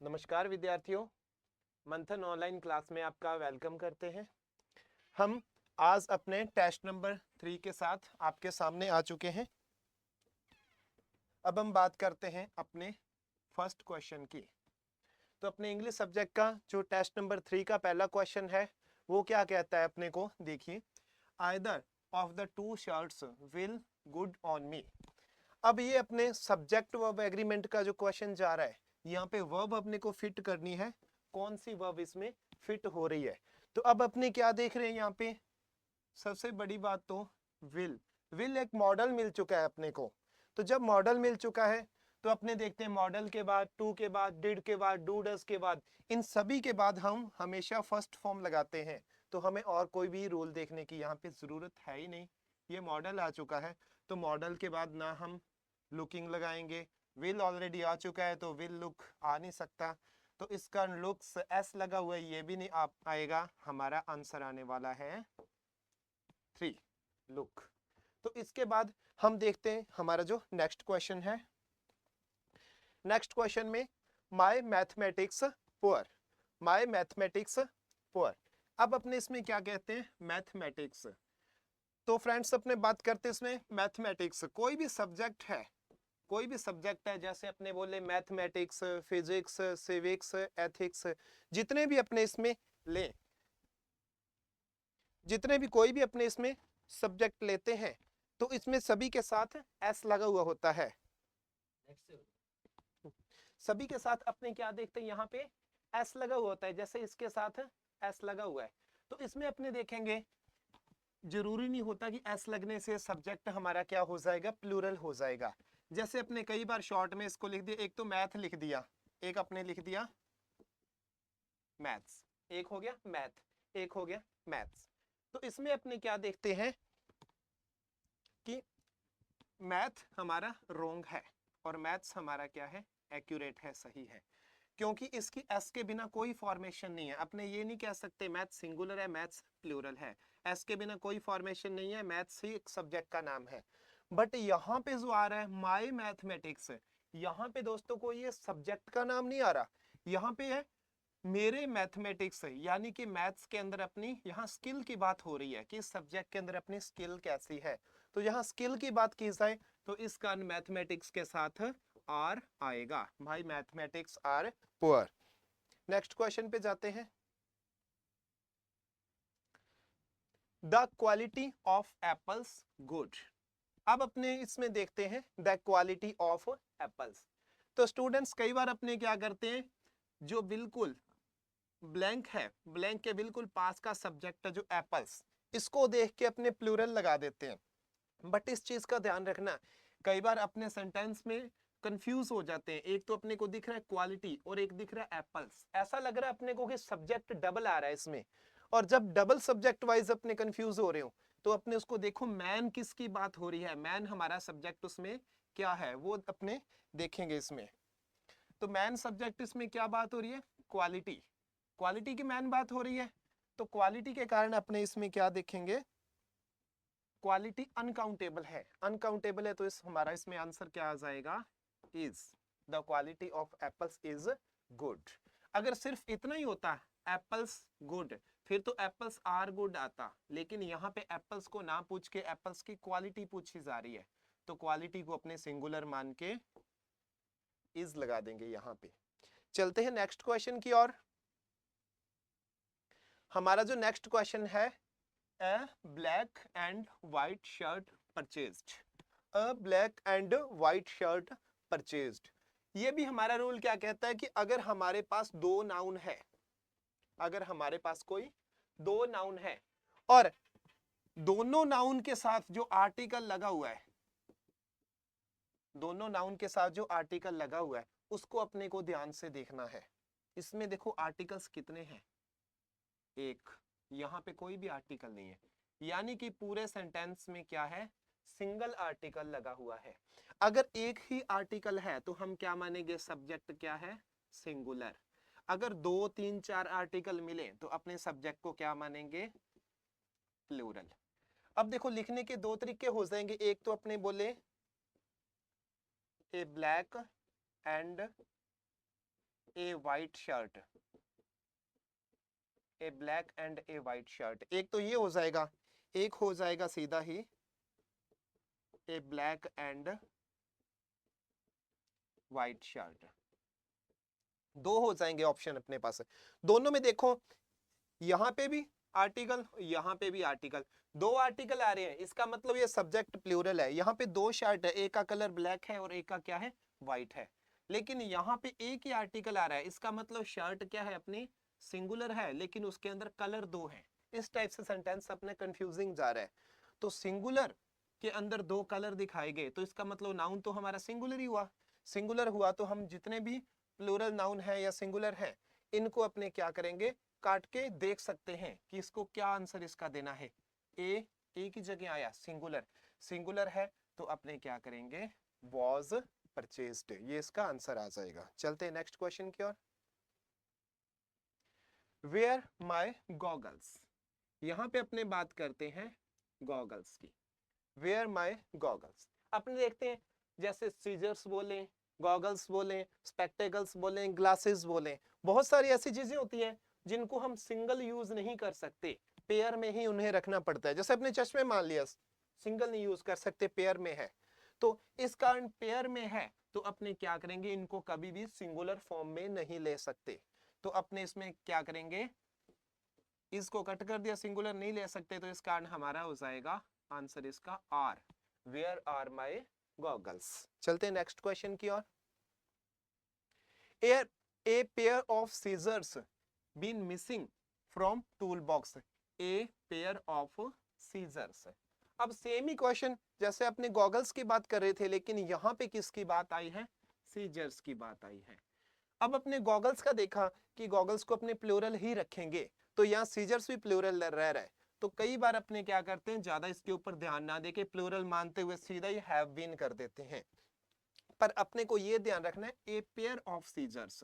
नमस्कार विद्यार्थियों, मंथन ऑनलाइन क्लास में आपका वेलकम करते हैं। हम आज अपने टेस्ट नंबर 3 के साथ आपके सामने आ चुके हैं। अब हम बात करते हैं अपने फर्स्ट क्वेश्चन की। तो अपने इंग्लिश सब्जेक्ट का जो टेस्ट नंबर 3 का पहला क्वेश्चन है वो क्या कहता है अपने को, देखिए। Either of the two shirts will good on me. अब ये अपने सब्जेक्ट वर्ब एग्रीमेंट का जो क्वेश्चन जा रहा है, यहाँ पे वर्ब अपने को फिट करनी है। कौन सी वर्ब इसमें फिट हो रही है? तो अब अपने क्या देख रहे हैं यहाँ पे, सबसे बड़ी बात तो विल एक मॉडल मिल चुका है अपने को। तो जब मॉडल मिल चुका है तो अपने देखते हैं मॉडल के बाद, टू के बाद, डिड के बाद, डू डस के बाद, इन सभी के बाद हम हमेशा फर्स्ट फॉर्म लगाते हैं। तो हमें और कोई भी रूल देखने की यहाँ पे जरूरत है ही नहीं। ये मॉडल आ चुका है तो मॉडल के बाद ना हम लुकिंग लगाएंगे। विल ऑलरेडी आ चुका है तो विल लुक आ नहीं सकता, तो इसका लुक्स एस लगा हुआ है, ये भी नहीं आएगा। हमारा आंसर आने वाला है 3, लुक। तो इसके बाद हम देखते हैं हमारा जो नेक्स्ट क्वेश्चन है। नेक्स्ट क्वेश्चन में my mathematics poor, my mathematics poor. अब अपने इसमें क्या कहते हैं, मैथमेटिक्स। तो फ्रेंड्स अपने बात करते हैं इसमें मैथमेटिक्स, कोई भी सब्जेक्ट है, कोई भी सब्जेक्ट है, जैसे अपने बोले मैथमेटिक्स, फिजिक्स, सिविक्स, एथिक्स, जितने भी अपने इसमें ले, जितने भी कोई भी अपने इसमें सब्जेक्ट लेते हैं तो इसमें सभी के साथ एस लगा हुआ होता है। सभी के साथ अपने क्या देखते हैं, यहाँ पे एस लगा हुआ होता है। जैसे इसके साथ एस लगा हुआ है तो इसमें अपने देखेंगे जरूरी नहीं होता कि एस लगने से सब्जेक्ट हमारा क्या हो जाएगा, प्लूरल हो जाएगा। जैसे अपने कई बार शॉर्ट में इसको लिख दिया, एक तो मैथ लिख दिया, एक अपने लिख दिया मैथ्स, एक हो गया मैथ, एक हो गया मैथ्स। तो इसमें अपने क्या देखते हैं कि मैथ हमारा रोंग है और मैथ्स हमारा क्या है, एक्यूरेट है, सही है। क्योंकि इसकी एस के बिना कोई फॉर्मेशन नहीं है। अपने ये नहीं कह सकते मैथ सिंगुलर है, मैथ्स प्लूरल है। एस के बिना कोई फॉर्मेशन नहीं है, मैथ्स ही एक सब्जेक्ट का नाम है। बट यहाँ पे जो आ रहा है माय मैथमेटिक्स, यहाँ पे दोस्तों को ये सब्जेक्ट का नाम नहीं आ रहा, यहाँ पे है मेरे मैथमेटिक्स, यानी कि मैथ्स के अंदर अपनी यहाँ स्किल की बात हो रही है कि सब्जेक्ट के अंदर अपनी स्किल कैसी है। तो यहाँ स्किल की बात की जाए तो इसका मैथमेटिक्स के साथ आर आएगा, भाई mathematics are poor. Next question पे जाते हैं। The quality of apples good. अब अपने इसमें देखते हैं द क्वालिटी ऑफ एप्पल्स। तो स्टूडेंट्स कई बार अपने क्या करते हैं, जो बिल्कुल ब्लैंक है, ब्लैंक के बिल्कुल पास का सब्जेक्ट है जो एप्पल्स, इसको देख के अपने प्लूरल लगा देते हैं। बट इस चीज का ध्यान रखना, कई बार अपने सेंटेंस में कंफ्यूज हो जाते हैं। एक तो अपने को दिख रहा है क्वालिटी और एक दिख रहा है एप्पल्स, ऐसा लग रहा है अपने को कि सब्जेक्ट डबल आ रहा है इसमें। और जब डबल सब्जेक्ट वाइज अपने कंफ्यूज हो रहे हो तो अपने उसको देखो मैन किसकी बात हो रही है, मैन हमारा सब्जेक्ट उसमें क्या है वो अपने देखेंगे इसमें। तो मैन सब्जेक्ट इसमें क्या बात हो रही है, क्वालिटी, क्वालिटी की मैन बात हो रही है। तो क्वालिटी के कारण अपने इसमें क्या देखेंगे, क्वालिटी अनकाउंटेबल है, अनकाउंटेबल है तो इस हमारा इसमें आंसर क्या आ जाएगा, is the quality of apples is good. अगर सिर्फ इतना ही होता एप्पल्स गुड, फिर तो एप्पल्स आर गुड आता, लेकिन यहाँ पे एप्पल्स को ना पूछ के एप्पल्स की क्वालिटी पूछी जा रही है, तो क्वालिटी को अपने सिंगुलर मान के इज लगा देंगे यहाँ पे। चलते हैं नेक्स्ट क्वेश्चन की ओर। हमारा जो नेक्स्ट क्वेश्चन है, a black and white shirt purchased, a black and white shirt purchased। ये भी हमारा रूल क्या कहता है कि अगर हमारे पास दो नाउन है, अगर हमारे पास कोई दो नाउन है और दोनों नाउन के साथ जो आर्टिकल लगा हुआ है, दोनों नाउन के साथ जो आर्टिकल लगा हुआ है उसको अपने को ध्यान से देखना है। इसमें देखो आर्टिकल्स कितने हैं, एक, यहाँ पे कोई भी आर्टिकल नहीं है, यानी कि पूरे सेंटेंस में क्या है, सिंगल आर्टिकल लगा हुआ है। अगर एक ही आर्टिकल है तो हम क्या मानेंगे, सब्जेक्ट क्या है, सिंगुलर। अगर 2, 3, 4 आर्टिकल मिले तो अपने सब्जेक्ट को क्या मानेंगे, प्लूरल। अब देखो लिखने के दो तरीके हो जाएंगे, एक तो अपने बोले a black and a white shirt, a black and a white shirt. एक तो ये हो जाएगा, एक हो जाएगा सीधा ही a black and white shirt. दो हो जाएंगे ऑप्शन अपने पास। दोनों में देखो, यहां पे भी आर्टिकल, यहां पे भी आर्टिकल, दो आर्टिकल आ रहे हैं, इसका मतलब ये सब्जेक्ट प्लूरल है। यहाँ पे दो शर्ट है, एक का कलर ब्लैक है और एक का क्या है, व्हाइट है। लेकिन यहाँ पे एक ही आर्टिकल आ रहा है, इसका मतलब शर्ट क्या है अपनी, सिंगुलर है, लेकिन उसके अंदर कलर दो है। इस टाइप से सेंटेंस अपने कंफ्यूजिंग जा रहा है। तो सिंगुलर के अंदर दो कलर दिखाए गए, तो इसका मतलब नाउन तो हमारा सिंगुलर ही हुआ। सिंगुलर हुआ तो हम जितने भी प्लूरल नाउन है या सिंगुलर है, इनको अपने क्या करेंगे, काट के देख सकते हैं कि इसको क्या आंसर इसका देना है। ए की जगह आया सिंगुलर, सिंगुलर है तो अपने क्या करेंगे, वॉज परचेज्ड, ये इसका आंसर आ जाएगा। चलते हैं नेक्स्ट क्वेश्चन की ओर। वेयर माय गॉगल्स, यहां पे अपने बात करते हैं गॉगल्स की। वेयर माय गॉगल्स, अपने देखते हैं जैसे सीजर्स बोले, गॉगल्स बोले, स्पेक्टेकल्स बोले, ग्लासेस बोले, बहुत सारी ऐसी चीजें होती हैं जिनको हम सिंगल यूज नहीं कर सकते, पेयर में ही उन्हें रखना पड़ता है। जैसे अपने चश्मे मान लिया, सिंगल नहीं यूज कर सकते, पेयर में है, तो इस कारण पेयर में है तो अपने क्या करेंगे, इनको कभी भी सिंगुलर फॉर्म में नहीं ले सकते। तो अपने इसमें क्या करेंगे, इसको कट कर दिया, सिंगुलर नहीं ले सकते, तो इस कारण हमारा हो जाएगा आंसर इसका are, where are my goggles. चलते हैं नेक्स्ट क्वेश्चन की ओर। A pair of scissors been missing from tool box, a pair of scissors. अब सेम ही क्वेश्चन, जैसे अपने गॉगल्स की बात कर रहे थे, लेकिन यहां पे किसकी बात आई है, सीजर्स की बात आई है। अब अपने गॉगल्स का देखा कि गॉगल्स को अपने प्लूरल ही रखेंगे, तो यहाँ सीजर्स भी प्लूरल रह रहा है। तो कई बार अपने क्या करते हैं, ज्यादा इसके ऊपर ध्यान ना देके प्लूरल मानते हुए सीधा ही हैव बीन कर देते हैं। पर अपने को ये ध्यान रखना है, a pair of scissors,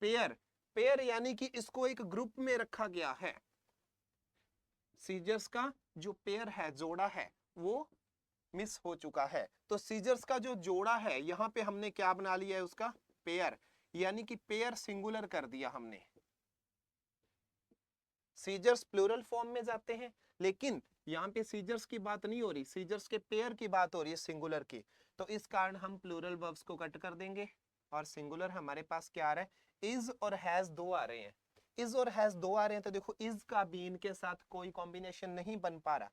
pair, pair यानी कि इसको एक ग्रुप में रखा गया है। सीजर्स का जो पेयर है, जोड़ा है, वो मिस हो चुका है। तो सीजर्स का जो जोड़ा है, यहां पे हमने क्या बना लिया है, उसका पेयर, यानी कि पेयर सिंगुलर कर दिया हमने। सीजर्स प्लूरल फॉर्म में जाते हैं, लेकिन यहाँ पे सीजर्स की बात नहीं हो रही, सीजर्स के पेयर की बात हो रही है, सिंगुलर की। तो इस कारण हम प्लूरल वर्ब्स को कट कर देंगे और सिंगुलर हमारे पास क्या आ रहा है, इज और हैज दो आ रहे हैं। इज और हैज दो आ रहे हैं, तो देखो इज का बीन के साथ कोई कॉम्बिनेशन नहीं बन पा रहा,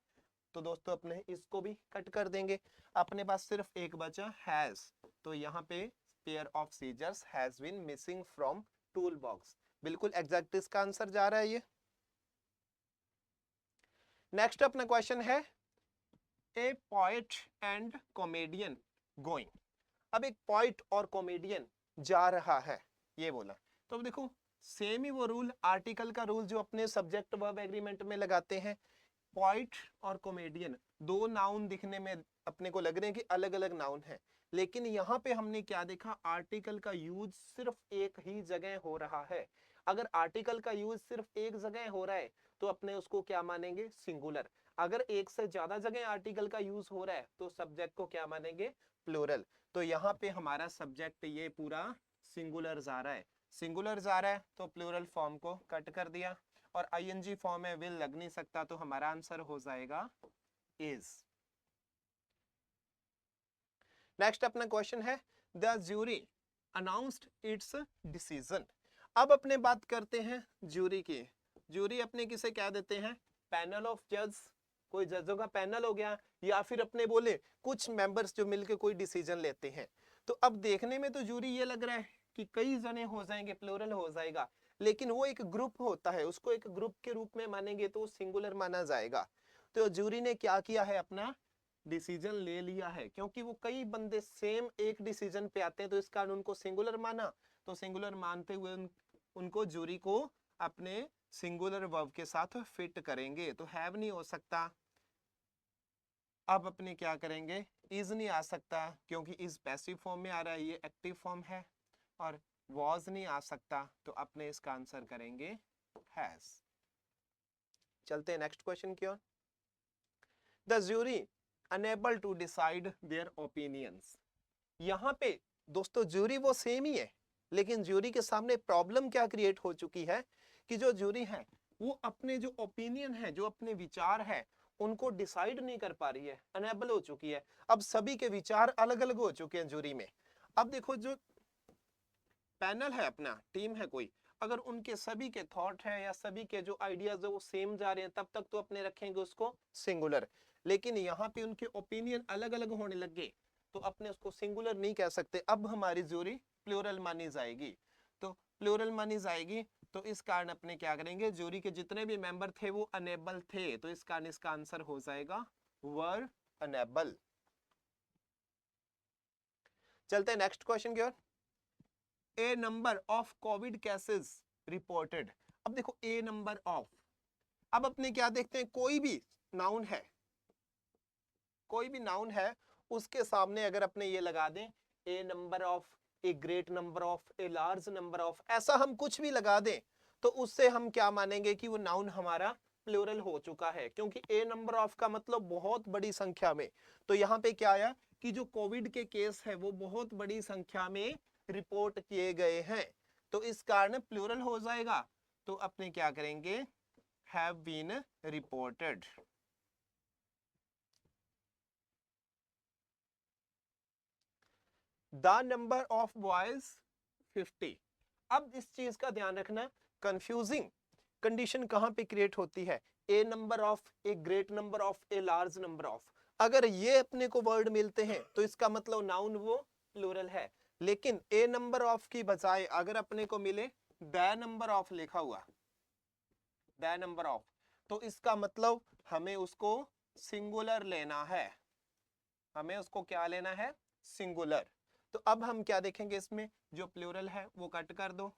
तो दोस्तों अपने इसको भी कट कर देंगे। अपने पास सिर्फ एक बचा हैज, तो यहाँ पे pair of scissors has been missing from tool box, बिल्कुल एग्जैक्ट इसका आंसर जा रहा है ये। नेक्स्ट अपना क्वेश्चन है, a poet and comedian going. अब एक पॉइट और कॉमेडियन जा रहा है, ये बोला। तो अब देखो सेम ही वो रूल, आर्टिकल का रूल जो अपने सब्जेक्ट वर्ब एग्रीमेंट में लगाते हैं। पॉइट और कॉमेडियन दो नाउन दिखने में अपने को लग रहे हैं कि अलग अलग नाउन है, लेकिन यहाँ पे हमने क्या देखा, आर्टिकल का यूज सिर्फ एक ही जगह हो रहा है। अगर आर्टिकल का यूज सिर्फ एक जगह हो रहा है तो अपने उसको क्या मानेंगे, सिंगुलर। अगर एक से ज्यादा जगह आर्टिकल का यूज हो रहा है तो सब्जेक्ट को क्या मानेंगे, प्लूरल। तो यहाँ पे हमारा सब्जेक्ट ये पूरा सिंगुलर जा रहा है, सिंगुलर जा रहा है तो प्लूरल फॉर्म को कट कर दिया, और आईएनजी फॉर्म में विल लग नहीं सकता, तो हमारा आंसर हो जाएगा इज। नेक्स्ट अपना क्वेश्चन है, the jury announced it's decision. अब अपने बात करते हैं ज्यूरी की। ज्यूरी अपने किसे कह देते हैं, पैनल ऑफ जज, कोई जजों का पैनल हो गया, या फिर अपने बोले कुछ मेंबर्स जो मिलके कोई डिसीजन लेते हैं। तो अब देखने में तो ज्यूरी ये लग रहा है कि कई जने हो जाएंगे, प्लूरल हो जाएगा, लेकिन वो एक ग्रुप होता है, उसको एक ग्रुप के रूप में मानेंगे तो सिंगुलर माना जाएगा। तो ज्यूरी ने क्या किया है, अपना डिसीजन ले लिया है, क्योंकि वो कई बंदे सेम एक डिसीजन पे आते हैं, तो इस कारण उनको सिंगुलर माना। तो सिंगुलर मानते हुए उनको ज्यूरी को अपने सिंगुलर वर्ब के साथ फिट करेंगे, तो हैव नहीं हो सकता। अब अपने क्या करेंगे, इज नहीं आ सकता क्योंकि इज पैसिव फॉर्म में आ रहा है, ये एक्टिव फॉर्म है, और वॉज नहीं आ सकता, तो अपने इसका आंसर करेंगे हैज। चलते हैं नेक्स्ट क्वेश्चन की ओर। The jury unable to decide their opinions. यहां पे दोस्तों ज्यूरी वो सेम ही है, लेकिन ज्यूरी के सामने प्रॉब्लम क्या क्रिएट हो चुकी है कि जो ज्यूरी है वो अपने जो ओपिनियन है, जो अपने विचार है, उनको डिसाइड नहीं कर पा रही है, अनेबल हो चुकी है। अब सभी के विचार अलग अलग हो चुके हैं ज्यूरी में। अब देखो जो पैनल है अपना, टीम है कोई, अगर उनके सभी के थॉट है या सभी के जो आइडियाज है वो सेम जा रहे हैं, तब तक तो अपने रखेंगे उसको सिंगुलर। लेकिन यहाँ पे उनके ओपिनियन अलग अलग होने लग गए तो अपने उसको सिंगुलर नहीं कह सकते। अब हमारी ज्यूरी प्लूरल मानी जाएगी। तो प्लूरल मानी जाएगी तो इस कारण अपने क्या करेंगे, ज्यूरी के जितने भी मेंबर थे वो अनेबल थे, तो इस कारण इसका आंसर हो जाएगा वर अनेबल। चलते हैं नेक्स्ट क्वेश्चन की ओर। A number of covid cases reported. अब देखो ए नंबर ऑफ, अब अपने क्या देखते हैं, कोई भी नाउन है, कोई भी नाउन है उसके सामने अगर अपने ये लगा दें a number of, a great number of, a large number of, ऐसा हम कुछ भी लगा दें तो उससे हम क्या मानेंगे कि वो नाउन हमारा प्लूरल हो चुका है, क्योंकि ए नंबर ऑफ का मतलब बहुत बड़ी संख्या में। तो यहाँ पे क्या आया कि जो कोविड के केस है वो बहुत बड़ी संख्या में रिपोर्ट किए गए हैं, तो इस कारण प्लूरल हो जाएगा। तो अपने क्या करेंगे, have been reported. The number of boys 50। अब इस चीज का ध्यान रखना, कंफ्यूजिंग कंडीशन कहां पे क्रिएट होती है, a number of, a great number of, a large number of. अगर ये अपने को वर्ड मिलते हैं तो इसका मतलब नाउन वो प्लूरल है। लेकिन ए नंबर ऑफ की बजाय अगर अपने को मिले द नंबर ऑफ लिखा हुआ, द नंबर ऑफ, तो इसका मतलब हमें उसको सिंगुलर लेना है, हमें उसको क्या लेना है, सिंगुलर। तो अब हम क्या देखेंगे, इसमें जो प्लूरल है वो कट कर दो,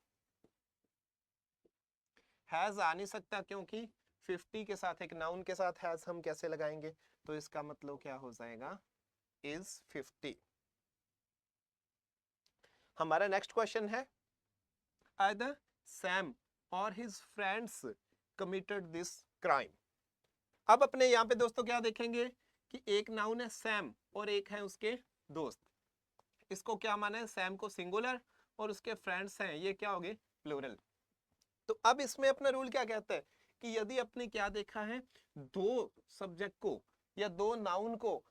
हैज आ नहीं सकता क्योंकि 50 के साथ एक नाउन के साथ हैज हम कैसे लगाएंगे, तो इसका मतलब क्या हो जाएगा, इज 50। हमारा नेक्स्ट क्वेश्चन है, आइदर सैम और his friends committed this crime. अब अपने यहाँ पे दोस्तों क्या देखेंगे कि एक नाउन है सैम और एक है उसके दोस्त, इसको क्या माना है, सैम को सिंगुलर और उसके फ्रेंड्स हैं ये क्या हो गए, प्लूरल। तो अब इसमें अपना रूल क्या कहता है कि यदि अपने क्या देखा है, दो सब्जेक्ट को या दो नाउन को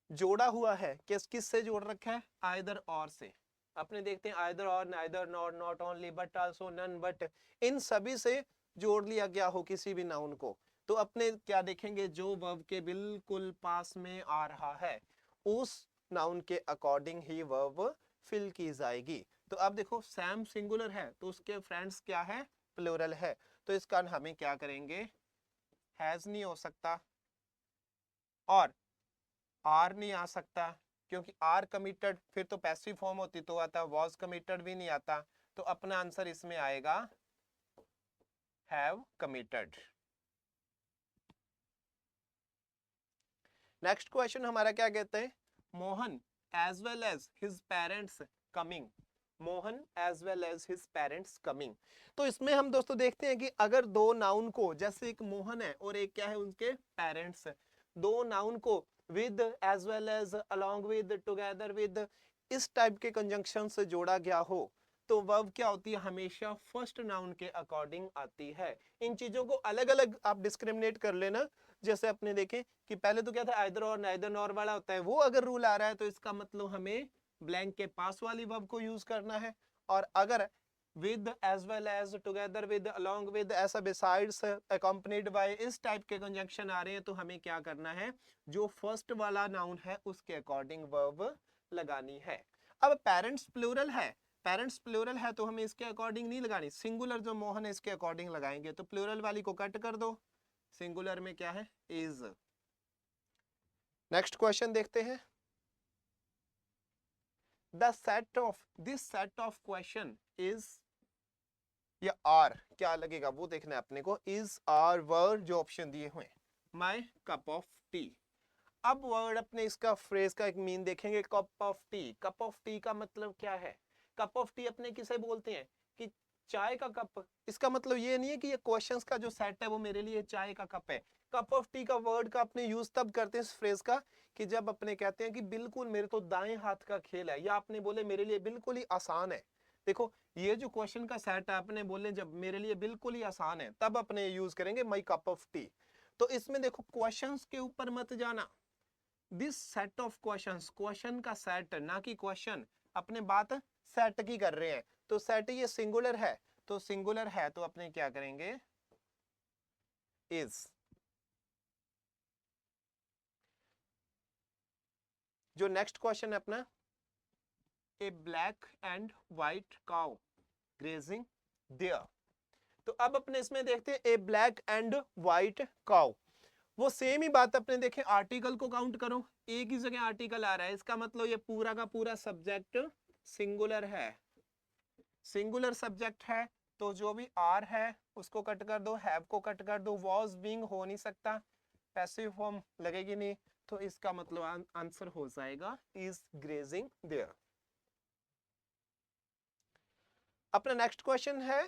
जोड़ा हुआ है, किस से जोड़ रखा है, आइदर और से। अपने देखते हैं either or, neither, not, not only, but also, none but, इन सभी से जोड़ लिया गया हो किसी भी नाउन को, तो अपने क्या देखेंगे, जो वर्ब के बिल्कुल पास में आ रहा है उस नाउन के अकॉर्डिंग ही वर्ब फिल की जाएगी। तो अब देखो सैम सिंगुलर है तो उसके फ्रेंड्स क्या है, प्लूरल है, तो इस कारण हमें क्या करेंगे, हैज नहीं हो सकता और आर नहीं आ सकता, क्योंकि आर कमिटेड फिर तो पैसिव फॉर्म होती तो आता, वॉज कमिटेड भी नहीं आता, तो अपना आंसर इसमें आएगा हैव कमिटेड। नेक्स्ट क्वेश्चन हमारा क्या कहते हैं, Mohan as well as his parents coming, Mohan as well as his parents coming. तो इसमें हम दोस्तों देखते हैं कि अगर दो नाउन को, जैसे एक मोहन है और एक क्या है उनके पेरेंट्स है, दो नाउन को with, as well as, along with, together with, इस टाइप के कंजंक्शन से जोड़ा गया हो तो वर्ब क्या होती है, हमेशा फर्स्ट नाउन के अकॉर्डिंग आती है। इन चीजों को अलग अलग आप डिस्क्रिमिनेट कर लेना। जैसे अपने देखें कि पहले तो क्या था, आइदर और, नाइदर नॉर वाला होता है, वो अगर रूल आ रहा है तो इसका मतलब हमें ब्लैंक के पास वाली वर्ब को यूज करना है। और अगर with, as well as, together with, along with, ऐसा बिसाइड्स, अकम्पनीड बाय, इस टाइप के कंजंक्शन आ रहे हैं तो हमें क्या करना है, जो फर्स्ट वाला नाउन है उसके अकॉर्डिंग वर्ब लगानी है। अब पेरेंट्स प्लूरल है, पेरेंट्स प्लूरल है तो हमें इसके अकॉर्डिंग नहीं लगानी, सिंगुलर जो मोहन है इसके अकॉर्डिंग लगाएंगे, तो प्लूरल वाली को कट कर दो, सिंगुलर में क्या है, इज। नेक्स्ट क्वेश्चन देखते हैं, the set of, this set of question is, या आर क्या लगेगा वो देखना है अपने को, इज, आर, वर, जो ऑप्शन दिए हुए, माई कप ऑफ टी। अब वर्ड अपने इसका फ्रेज का एक मीन देखेंगे, cup of T, cup of T का मतलब क्या है, कप ऑफ टी अपने किसे बोलते हैं कि चाय का कप। इसका मतलब ये नहीं है कि ये क्वेश्चंस का जो सेट है वो मेरे लिए चाय का कप है। कप ऑफ टी का वर्ड का अपने यूज तब करते हैं इस फ्रेज का कि जब अपने कहते हैं कि बिल्कुल मेरे तो दाएं हाथ का खेल है, या आपने बोले मेरे लिए बिल्कुल ही आसान है। देखो ये जो क्वेश्चन का सेट आपने बोले जब मेरे लिए बिल्कुल ही आसान है तब अपने यूज करेंगे माई कप ऑफ टी। तो इसमें देखो क्वेश्चंस के ऊपर मत जाना, this set of questions, question का सेट ना कि क्वेश्चन, अपने बात सेट की कर रहे हैं। तो सेट ये सिंगुलर है, तो सिंगुलर है तो अपने क्या करेंगे इज। जो नेक्स्ट क्वेश्चन है अपना, a black and white cow grazing there. तो अब अपने इसमें देखते हैं a black and white cow, वो सेम ही बात अपने देखें, आर्टिकल को काउंट करो, एक ही जगह आर्टिकल आ रहा है, इसका मतलब ये पूरा का पूरा सब्जेक्ट सिंगुलर है, सिंगुलर सब्जेक्ट है। तो जो भी आर है उसको कट कर दो, हैव को कट कर दो, वॉज बीइंग हो नहीं सकता, पैसिव फॉर्म लगेगी नहीं, तो इसका मतलब आंसर हो जाएगा इज ग्रेजिंग देयर। अपना नेक्स्ट क्वेश्चन है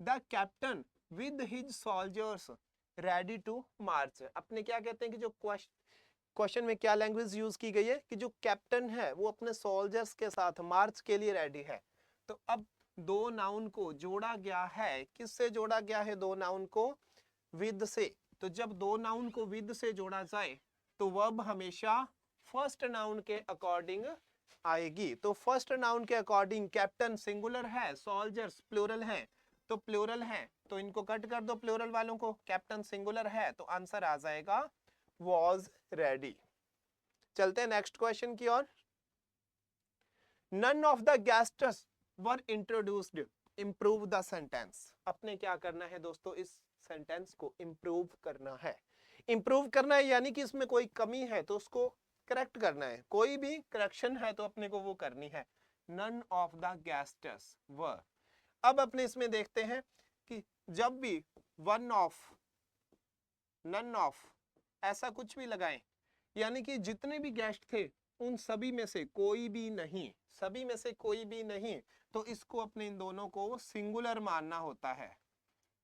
the captain with his soldiers ready to march. अपने क्या कहते हैं कि जो क्वेश्चन में क्या लैंग्वेज यूज की गई है कि जो कैप्टन है वो अपने सोल्जर्स के साथ मार्च के लिए रेडी है। तो अब दो नाउन को जोड़ा गया है, किससे जोड़ा गया है दो नाउन को, विद से। तो जब दो नाउन को विद से जोड़ा जाए तो वर्ब हमेशा फर्स्ट नाउन के अकॉर्डिंग आएगी। तो फर्स्ट नाउन के अकॉर्डिंग कैप्टन सिंगुलर है, सोल्जर्स प्लूरल है, तो प्लूरल है तो इनको कट कर दो प्लूरल वालों को, कैप्टन सिंगुलर है तो आंसर आ जाएगा was ready। चलते हैं नेक्स्ट क्वेश्चन की ओर। None of the guests were introduced, improve the sentence। अपने क्या करना है दोस्तों, इस सेंटेंस को इम्प्रूव करना है। इम्प्रूव करना है यानी कि इसमें कोई कमी है तो उसको करेक्ट करना है, कोई भी करेक्शन है तो अपने को वो करनी है। None of the guests were। अब अपने इसमें देखते हैं कि जब भी वन ऑफ, नन ऑफ ऐसा कुछ भी लगाएं, यानी कि जितने भी गेस्ट थे उन सभी में से कोई भी नहीं, सभी में से कोई भी नहीं, तो इसको अपने इन दोनों को सिंगुलर मानना होता है।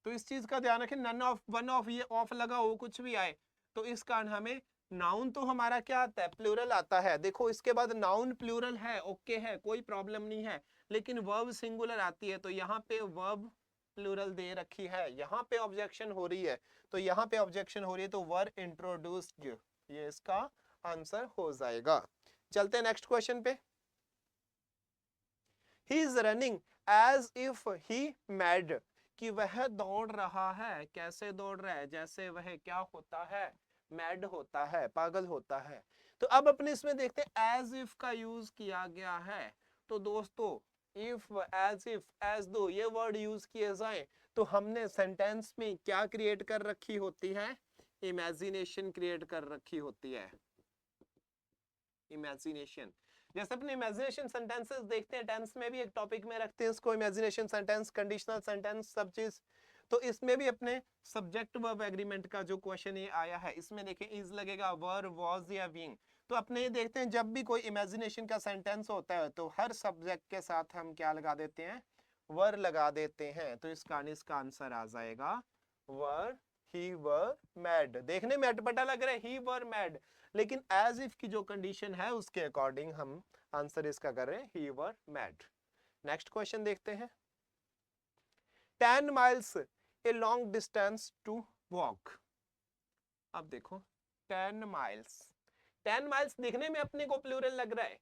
तो इस चीज का ध्यान रखें, नन ऑफ, वन ऑफ, ये ऑफ लगा हो कुछ भी आए तो इस कारण हमें नाउन तो हमारा क्या आता है, प्लूरल आता है। देखो इसके बाद नाउन प्लूरल है, ओके है, कोई प्रॉब्लम नहीं है, लेकिन वर्ब सिंगुलर आती है तो यहाँ पे वर्ब प्लूरल दे रखी है, यहाँ पे ऑब्जेक्शन हो रही है, तो यहाँ पे ऑब्जेक्शन हो रही है तो वर इंट्रोड्यूस्ड, ये इसका आंसर हो जाएगा। चलते हैं नेक्स्ट क्वेश्चन पे। He is running as if he mad, कि वह दौड़ रहा है, कैसे दौड़ रहा है, जैसे वह क्या होता है, मैड होता है, पागल होता है। तो अब अपने इसमें देखते हैं एज इफ का यूज किया गया है। तो दोस्तों इफ, एज इफ, एज दो ये वर्ड यूज किए जाए तो हमने सेंटेंस में क्या क्रिएट कर रखी होती है, इमेजिनेशन क्रिएट कर रखी होती है, इमेजिनेशन। जैसे अपने इमेजिनेशन सेंटेंसेस देखते हैं, टेंस में भी एक टॉपिक में रखते हैं इसको, इमेजिनेशन सेंटेंस, कंडीशनल सेंटेंस, सब चीज। तो इसमें भी अपने सब्जेक्ट वर्ब एग्रीमेंट का जो क्वेश्चन ये आया है, इसमें देखें इज लगेगा, वर, वाज या बीइंग। तो अपने ये देखते हैं जब भी कोई इमेजिनेशन का सेंटेंस होता है तो हर सब्जेक्ट के साथ हम क्या लगा देते हैं, वर लगा देते हैं। तो इसका आंसर आ जाएगा वर, ही वर मैड। देखने में अटपटा लग रहा है ही वर मैड, लेकिन एज इफ की जो कंडीशन है उसके अकॉर्डिंग हम आंसर इसका कर रहे हैं he were mad. Next question देखते हैं। 10 miles a long distance to walk. अब देखो 10 miles, 10 miles दिखने में अपने को प्लूरल लग रहा है,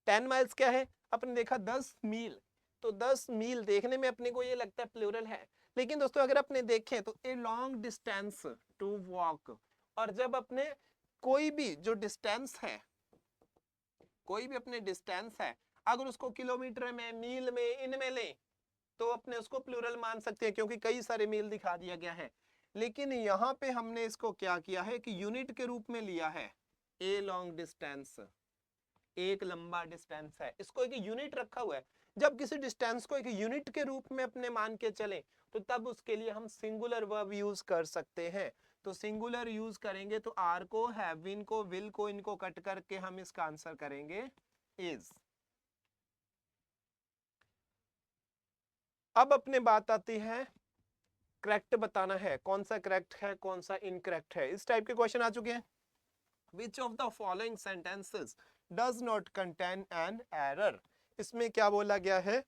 10 miles क्या है, अपने देखा 10 मील, तो 10 मील देखने में अपने को ये लगता है प्लूरल है, लेकिन दोस्तों अगर अपने देखें तो a long distance to walk, और जब अपने कोई भी जो डिस्टेंस है, कोई भी अपने डिस्टेंस है, अगर उसको किलोमीटर में, मील में, इनमें लें तो अपने उसको प्लूरल मान सकते हैं क्योंकि कई सारे मील दिखा दिया गया है। लेकिन यहाँ पे हमने इसको क्या किया है कि यूनिट के रूप में लिया है, ए लॉन्ग डिस्टेंस, एक लंबा डिस्टेंस है, इसको एक यूनिट रखा हुआ है। जब किसी डिस्टेंस को एक यूनिट के रूप में अपने मान के चले तो तब उसके लिए हम सिंगुलर वर्ब यूज कर सकते हैं। तो सिंगुलर यूज करेंगे तो आर को, हैव बीन को, विल को, इनको कट करके हम इसका आंसर करेंगे इज। अब अपने बात आती है करेक्ट बताना है, कौन सा करेक्ट है कौन सा इनकरेक्ट है। इस टाइप के क्वेश्चन आ चुके हैं। Which of the following sentences does not contain an error? इसमें क्या बोला गया है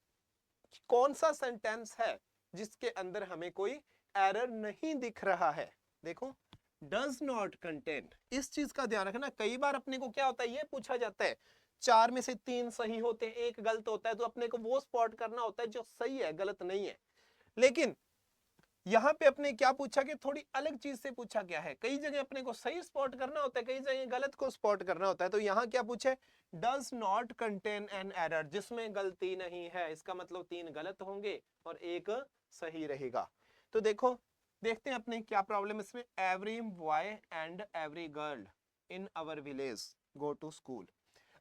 कौन सा सेंटेंस है जिसके अंदर हमें कोई एरर नहीं दिख रहा है। देखो डज नॉट कंटेन, इस चीज का ध्यान रखना। कई बार अपने को क्या होता है, ये पूछा जाता है 4 में से 3 सही होते हैं, 1 गलत होता है, तो अपने को वो स्पॉट करना होता है जो सही है, गलत नहीं है। लेकिन यहाँ पे अपने क्या पूछा कि थोड़ी अलग चीज से पूछा गया है। कई जगह अपने को सही स्पॉट करना होता है, कई जगह गलत को स्पॉट करना होता है। तो यहाँ क्या पूछे, does not contain an error, जिसमें गलती नहीं है। इसका मतलब 3 गलत होंगे और 1 सही रहेगा। तो देखो देखते हैं अपने क्या प्रॉब्लम इसमें। Every boy and every girl in our village go to school.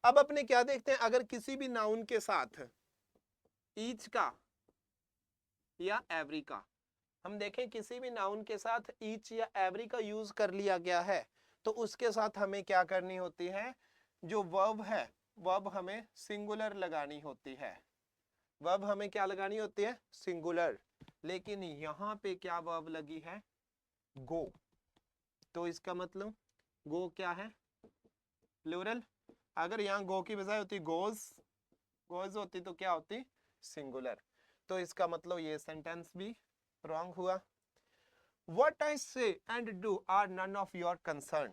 अब अपने क्या देखते हैं, अगर किसी भी नाउन के साथ ईच का या एवरी का, हम देखें किसी भी नाउन के साथ ईच या एवरी का यूज कर लिया गया है, तो उसके साथ हमें क्या करनी होती है, जो वर्ब है वर्ब हमें सिंगुलर लगानी होती है। वर्ब हमें क्या लगानी होती है, सिंगुलर। लेकिन यहाँ पे क्या वर्ब लगी है, गो। तो इसका मतलब गो क्या है, प्लूरल। अगर यहाँ गो की बजाय होती गोज, गोज होती तो क्या होती, सिंगुलर। तो इसका मतलब ये सेंटेंस भी रॉन्ग हुआ। What I say and do are none of your concern.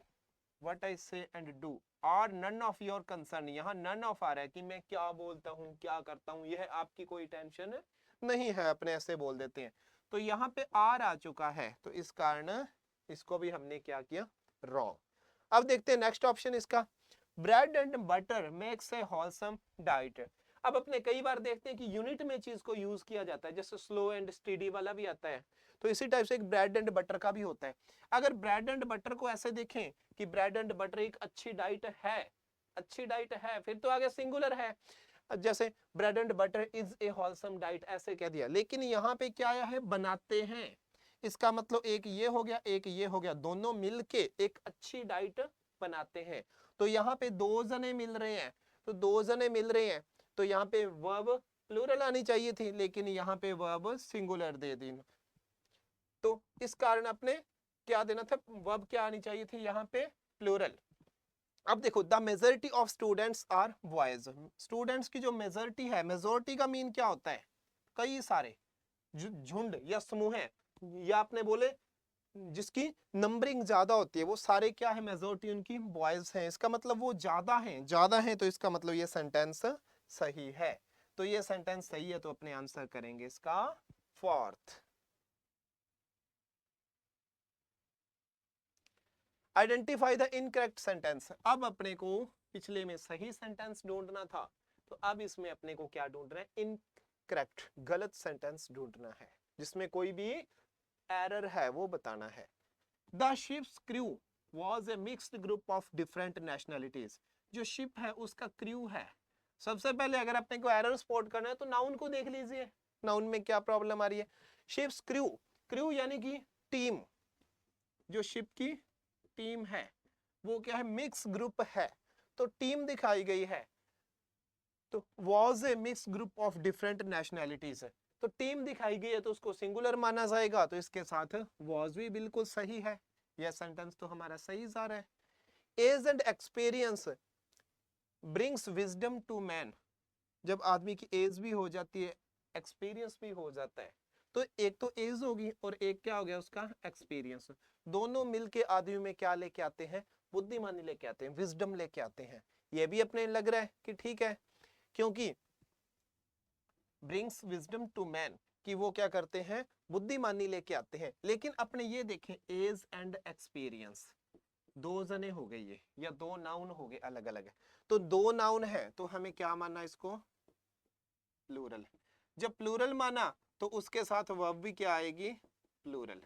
What I say and do are none of your concern. यहाँ none of आ रहा है कि मैं क्या बोलता हूँ, क्या करता हूँ, यह आपकी कोई टेंशन नहीं है, अपने ऐसे बोल देते हैं। तो यहाँ पे आर आ चुका है, तो इस कारण इसको भी हमने क्या किया, रॉन्ग। अब देखते हैं नेक्स्ट ऑप्शन इसका, bread and butter makes a wholesome diet. अब अपने कई बार देखते हैं कि यूनिट में चीज को यूज किया जाता है, जैसे स्लो एंड स्टेडी वाला भी आता है, तो इसी टाइप से एक ब्रेड एंड बटर का भी होता है। अगर ब्रेड एंड बटर को ऐसे देखें कि ब्रेड एंड बटर एक अच्छी डाइट है, अच्छी डाइट है, फिर तो आगे सिंगुलर है। जैसे bread and butter is a wholesome diet ऐसे कह दिया, लेकिन यहाँ पे क्या आया है, बनाते हैं। इसका मतलब एक ये हो गया, एक ये हो गया, दोनों मिलके एक अच्छी डाइट बनाते हैं। तो यहाँ पे 2 जने मिल रहे हैं, तो 2 जने मिल रहे हैं, तो यहाँ पे वर्ब प्लूरल आनी चाहिए थी, लेकिन यहाँ पे वर्ब सिंगुलर दे दी। तो इस कारण अपने क्या देना था, वर्ब क्या आनी चाहिए थी यहाँ पे, प्लूरल। अब देखो the majority of students are boys. Students की जो मेजोरिटी है, मेजोरिटी का मीन क्या होता है, कई सारे, झुंड या समूह है, या आपने बोले जिसकी नंबरिंग ज्यादा होती है, वो सारे क्या है, मेजोरिटी उनकी बॉयज हैं। इसका मतलब वो ज्यादा हैं, ज्यादा हैं, तो इसका मतलब ये सेंटेंस सही है। तो ये सेंटेंस सही है, तो अपने आंसर करेंगे इसका fourth. Identify the incorrect sentence. अब अपने को पिछले में सही सेंटेंस ढूंढना था, तो अब इसमें अपने को क्या ढूंढना है, इनकरेक्ट, गलत सेंटेंस ढूंढना है, जिसमें कोई भी एरर है वो बताना है। The ships crew was a mixed group of different nationalities. जो शिप है उसका क्रू है। सबसे पहले अगर अपने को एरर स्पॉट करना है तो नाउन को देख लीजिए, नाउन में क्या प्रॉब्लम आ रही है। शिप्स क्रू, क्रू यानी कि टीम, जो शिप की टीम है वो क्या है, मिक्स ग्रुप है, तो टीम दिखाई गई है। तो was a mix group of different nationalities है, तो टीम दिखाई गई है तो उसको सिंगुलर माना जाएगा, तो इसके साथ वॉज भी बिल्कुल सही है। यह सेंटेंस तो हमारा सही जा रहा है। Age and experience brings wisdom to man. जब आदमी की एज भी हो जाती है, एक्सपीरियंस भी हो जाता है, तो एक तो एज होगी और एक क्या हो गया उसका, एक्सपीरियंस। दोनों मिलके आदमी में क्या लेके आते हैं, बुद्धिमानी लेके आते हैं, विजडम लेके आते हैं। ये भी अपने लग रहा है कि ठीक है, क्योंकि ब्रिंग्स विजडम टू मैन कि वो क्या करते हैं, बुद्धिमानी लेके आते हैं। लेकिन अपने ये देखें एज एंड एक्सपीरियंस, 2 जने हो गए ये, या 2 नाउन हो गए अलग अलग। तो 2 नाउन है तो हमें क्या मानना इसको, प्लूरल। जब प्लूरल माना तो उसके साथ वर्ब भी क्या आएगी, प्लूरल।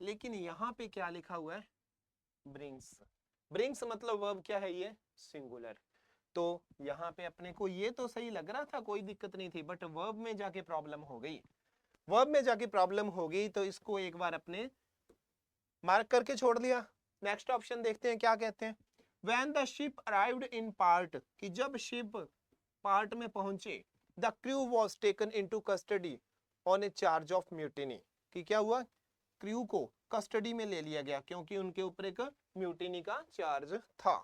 लेकिन यहां पे क्या लिखा हुआ है, ब्रिंग्स। ब्रिंग्स मतलब वर्ब क्या है, ये सिंगुलर। तो यहाँ पे अपने को ये तो सही लग रहा था, कोई दिक्कत नहीं थी, बट वर्ब में जाके प्रॉब्लम हो गई। वर्ब में जाके प्रॉब्लम हो गई तो इसको एक बार अपने मार्क करके छोड़ दिया। नेक्स्ट ऑप्शन देखते हैं क्या कहते हैं। When the ship arrived in part, कि जब शिप पार्ट में पहुंचे, the crew was taken into custody on a charge of mutiny, कि क्या हुआ, क्रू को कस्टडी में ले लिया गया क्योंकि उनके ऊपर एक म्यूटिनी का चार्ज था।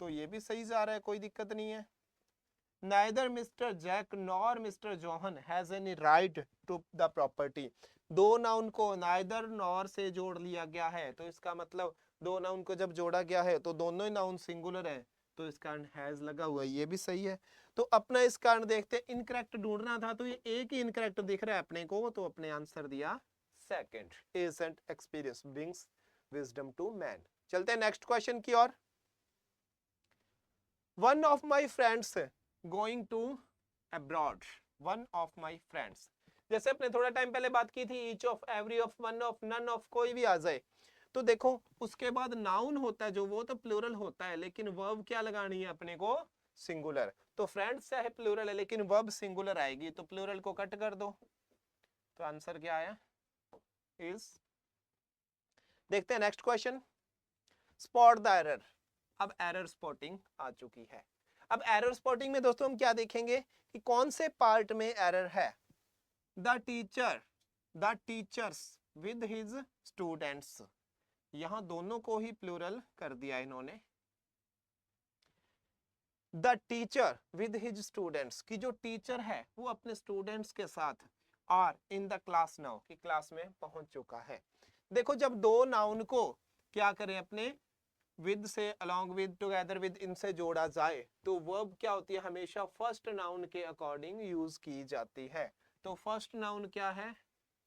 तो ये भी सही जा रहा है, कोई दिक्कत नहीं है। neither Mr. Jack nor Mr. Johan has any right to the property। दो नाउन को neither nor से जोड़ लिया गया है, तो इसका मतलब दो नाउन को जब जोड़ा गया है तो दोनों ही नाउन सिंगुलर है, तो इस कारण हैज लगा हुआ है, ये भी सही है। तो अपना इस कारण देखते हैं, इनकरेक्ट ढूंढना था तो ये एक ही इनकरेक्ट दिख रहा है अपने को, तो अपने आंसर दिया second, age and experience brings wisdom to man. चलते हैं नेक्स्ट क्वेश्चन की ओर। One of my friends going to abroad, one of my friends, जैसे अपने थोड़ा टाइम पहले बात की थी, each of, every of, one of, none of, कोई भी आ जाए तो देखो उसके बाद नाउन होता है जो, वो तो प्लूरल होता है, लेकिन वर्ब क्या लगानी है अपने को, सिंगुलर। तो फ्रेंड्स चाहे प्लूरल है लेकिन वर्ब सिंगुलर आएगी, तो प्लूरल को कट कर दो, तो आंसर क्या आया, इज। देखते हैं next question, spot the error. अब एरर स्पॉटिंग आ चुकी है। अब एरर स्पॉटिंग में दोस्तों हम क्या देखेंगे कि कौन से पार्ट में एरर है। The teachers with his students, यहां दोनों को ही प्लूरल कर दिया इन्होंने। The teacher with his students, की जो टीचर है वो अपने स्टूडेंट्स के साथ are in the class now, की क्लास में पहुंच चुका है। देखो जब दो नाउन को क्या करें अपने विद से, अलोंग विद, टुगेदर विद, इनसे जोड़ा जाए तो वर्ब क्या होती है, हमेशा फर्स्ट नाउन के अकॉर्डिंग यूज की जाती है। तो फर्स्ट नाउन क्या है,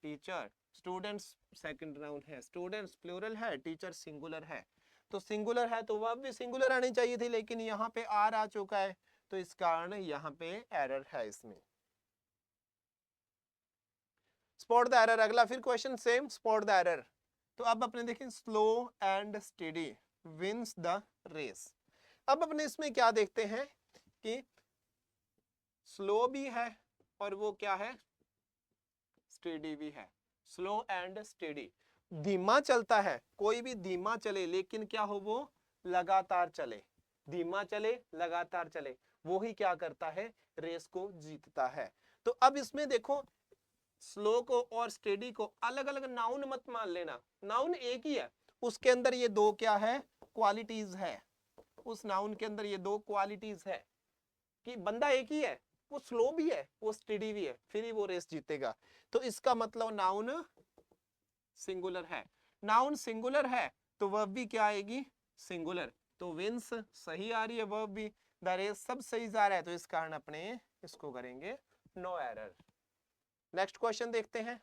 टीचर, स्टूडेंट्स सेकंड नाउन है, स्टूडेंट्स प्लूरल है, टीचर सिंगुलर है, तो सिंगुलर है तो वर्ब भी सिंगुलर आनी चाहिए थी, लेकिन यहाँ पे आर आ चुका है, तो इस कारण यहाँ पे एरर है इसमें। स्पॉट द एरर, अगला फिर question same, spot the error. तो अब अपने देखें, slow and steady wins the race. अब अपने इसमें क्या देखते हैं कि स्लो भी है और वो क्या है, स्टेडी भी है। स्लो एंड स्टेडी, धीमा चलता है, कोई भी धीमा चले लेकिन क्या हो, वो लगातार चले, धीमा चले लगातार चले, वो ही क्या करता है, रेस को जीतता है। तो अब इसमें देखो स्लो को और स्टेडी को अलग अलग नाउन मत मान लेना, नाउन एक ही है, उसके अंदर ये दो क्या है, क्वालिटीज है, उस नाउन के अंदर ये दो क्वालिटीज है कि बंदा एक ही है, वो स्लो भी है वो स्टेडी भी है, फिर ही वो रेस जीतेगा। तो इसका मतलब नाउन सिंगुलर है, नाउन सिंगुलर है तो वर्ब भी क्या आएगी, सिंगुलर, तो विंस सही आ रही है, वर्ब भी, द रेस सब सही जा रहा है, तो इस कारण अपने इसको करेंगे नो एरर। नेक्स्ट क्वेश्चन देखते हैं,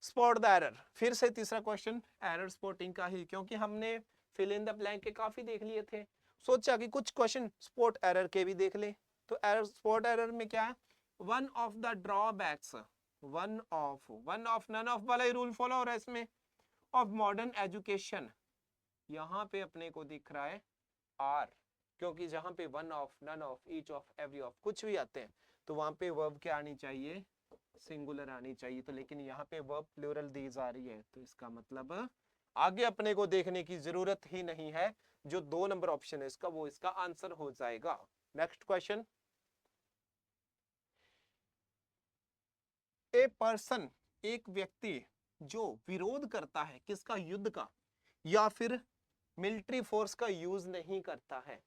स्पॉट द एरर। फिर से तीसरा क्वेश्चन एरर स्पॉटिंग का ही, क्योंकि हमने फिल इन द ब्लैंक के काफी देख लिए थे, सोचा कि कुछ क्वेश्चन स्पॉट एरर के भी देख ले। तो एरर, स्पॉट एरर में क्या है, one of the drawbacks, one of none of वाला रूल फॉलो हो रहा है इसमें, ऑफ मॉडर्न एजुकेशन, यहाँ पे अपने को दिख रहा है आर, क्योंकि जहां पे one of, none of, each of, every of कुछ भी आते हैं तो वहां पे वर्ब क्या आनी चाहिए, सिंगुलर आनी चाहिए, तो लेकिन यहाँ पे वर्ब प्लूरल दी जा रही है, तो इसका मतलब आगे अपने को देखने की जरूरत ही नहीं है, जो दो नंबर ऑप्शन है इसका वो इसका आंसर हो जाएगा। नेक्स्ट क्वेश्चन, ए पर्सन, एक व्यक्ति जो विरोध करता है किसका, युद्ध का, या फिर मिलिट्री फोर्स का यूज नहीं करता है।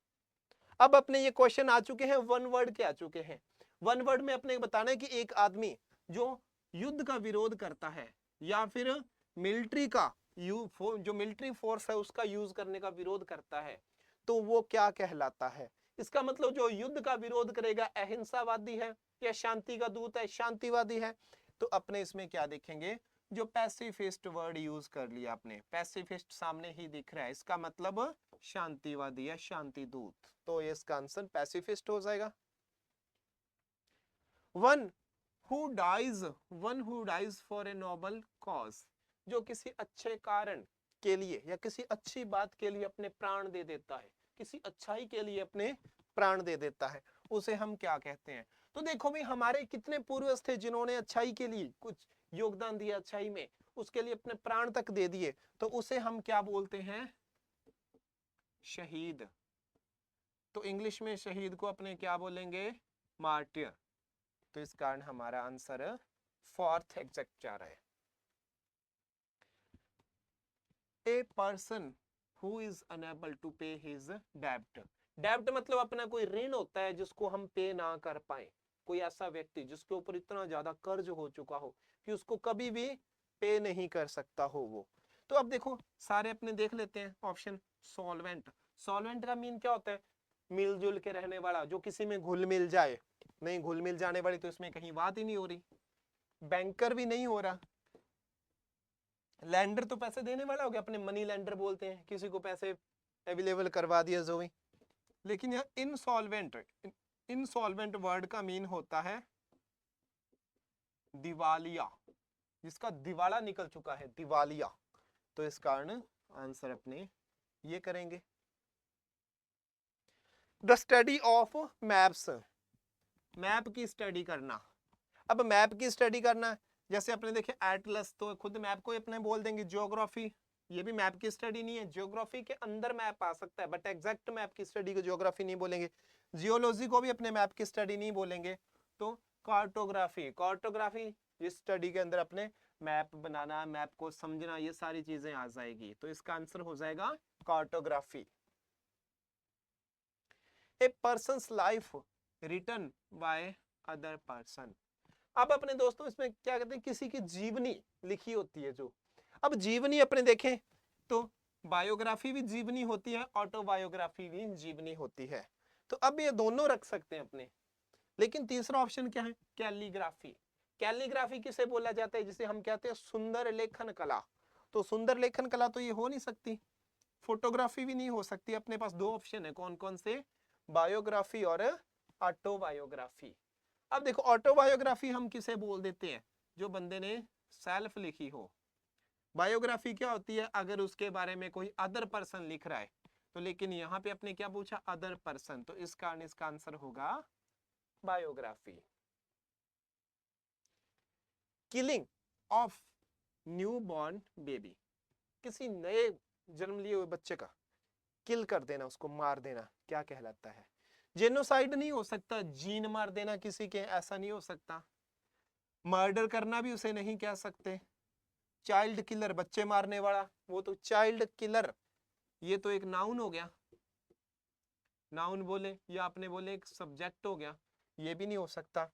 अब अपने ये क्वेश्चन आ चुके हैं, वन वर्ड के आ चुके हैं। वन वर्ड में अपने बताना है कि एक आदमी जो युद्ध का विरोध करता है या फिर मिलिट्री का जो मिलिट्री फोर्स है उसका यूज करने का विरोध करता है, तो वो क्या कहलाता है। इसका मतलब जो युद्ध का विरोध करेगा अहिंसावादी है, या शांति का दूत है, शांतिवादी है। तो अपने इसमें क्या देखेंगे, जो पैसिफिस्ट वर्ड यूज कर लिया आपने, पैसिफिस्ट सामने ही दिख रहा है, इसका मतलब शांतिवादी या शांति दूत, तो ये इसका आंसर पैसिफिस्ट हो जाएगा। One who dies for a noble cause, जो किसी अच्छे कारण के लिए या किसी अच्छी बात के लिए अपने प्राण दे देता है, किसी अच्छाई के लिए अपने प्राण दे देता है, उसे हम क्या कहते हैं। तो देखो भाई हमारे कितने पूर्वज थे जिन्होंने अच्छाई के लिए कुछ योगदान दिया, अच्छाई में उसके लिए अपने प्राण तक दे दिए, तो उसे हम क्या बोलते हैं, शहीद। तो इंग्लिश में शहीद को अपने क्या बोलेंगे, मार्टियर। तो इस कारण हमारा आंसर फोर्थ एग्जैक्ट जा रहा है। A person who is unable to pay his डेब्ट, डेब्ट मतलब अपना कोई ऋण होता है जिसको हम पे ना कर पाए, कोई ऐसा व्यक्ति जिसके ऊपर इतना ज्यादा कर्ज हो चुका हो कि उसको कभी भी पे नहीं कर सकता हो वो। तो अब देखो सारे अपने देख लेते हैं ऑप्शन। सॉल्वेंट, सॉल्वेंट का मीन क्या होता है? मिलजुल के रहने वाला, जो किसी में घुल मिल जाए। नहीं घुल मिल जाने वाली तो इसमें कहीं बात ही नहीं हो रही। बैंकर भी नहीं हो रहा। लैंडर तो पैसे देने वाला हो गया, अपने मनी लैंडर बोलते हैं, किसी को पैसे अवेलेबल करवा दिया जो भी। लेकिन यह इनसॉल्वेंट, इनसॉल्वेंट वर्ड का मीन होता है दिवालिया, जिसका दिवाला निकल चुका है, दिवालिया। तो इस कारण आंसर अपने ये करेंगे। The study of maps, map की स्टडी करना। अब मैप की स्टडी करना, जैसे अपने देखे एटलस, तो खुद मैप को अपने बोल देंगे ज्योग्राफी, ये भी मैप की स्टडी नहीं है। ज्योग्राफी के अंदर मैप आ सकता है बट एग्जैक्ट मैप की स्टडी को ज्योग्राफी नहीं बोलेंगे। जियोलॉजी को भी अपने मैप की स्टडी नहीं बोलेंगे। तो कार्टोग्राफी, कार्टोग्राफी इस स्टडी के अंदर अपने मैप बनाना, मैप को समझना, ये सारी चीजें आ जाएगी। तो इसका आंसर हो जाएगा cartography. A person's life written by other person. अब अपने दोस्तों इसमें क्या कहते हैं, किसी की जीवनी लिखी होती है जो। अब जीवनी अपने देखें तो बायोग्राफी भी जीवनी होती है, ऑटोबायोग्राफी भी जीवनी होती है। तो अब ये दोनों रख सकते हैं अपने। लेकिन तीसरा ऑप्शन क्या है? कैलीग्राफी। कैलीग्राफी किसे बोला जाता है? जिसे हम कहते हैं सुंदर लेखन कला। तो सुंदर लेखन कला तो ये हो नहीं सकती। फोटोग्राफी भी नहीं हो सकती। अपने पास दो ऑप्शन है, कौन कौन से? बायोग्राफी और ऑटोबायोग्राफी। अब देखो ऑटोबायोग्राफी हम किसे बोल देते हैं? जो बंदे ने सेल्फ लिखी हो। बायोग्राफी क्या होती है? अगर उसके बारे में कोई अदर पर्सन लिख रहा है तो। लेकिन यहाँ पे अपने क्या पूछा? अदर पर्सन, तो इस कारण इसका आंसर होगा biography. Killing of new born baby, किसी नए जन्म लिए हुए बच्चे का किल कर देना, उसको मार देना, क्या कहलाता है? जेनोसाइड नहीं हो सकता, जीन मार देना किसी के, ऐसा नहीं हो सकता। मर्डर करना भी उसे नहीं कह सकते। चाइल्ड किलर, बच्चे मारने वाला, वो तो चाइल्ड किलर, ये तो एक नाउन हो गया। नाउन बोले या आपने बोले एक सब्जेक्ट हो गया, ये भी नहीं हो सकता।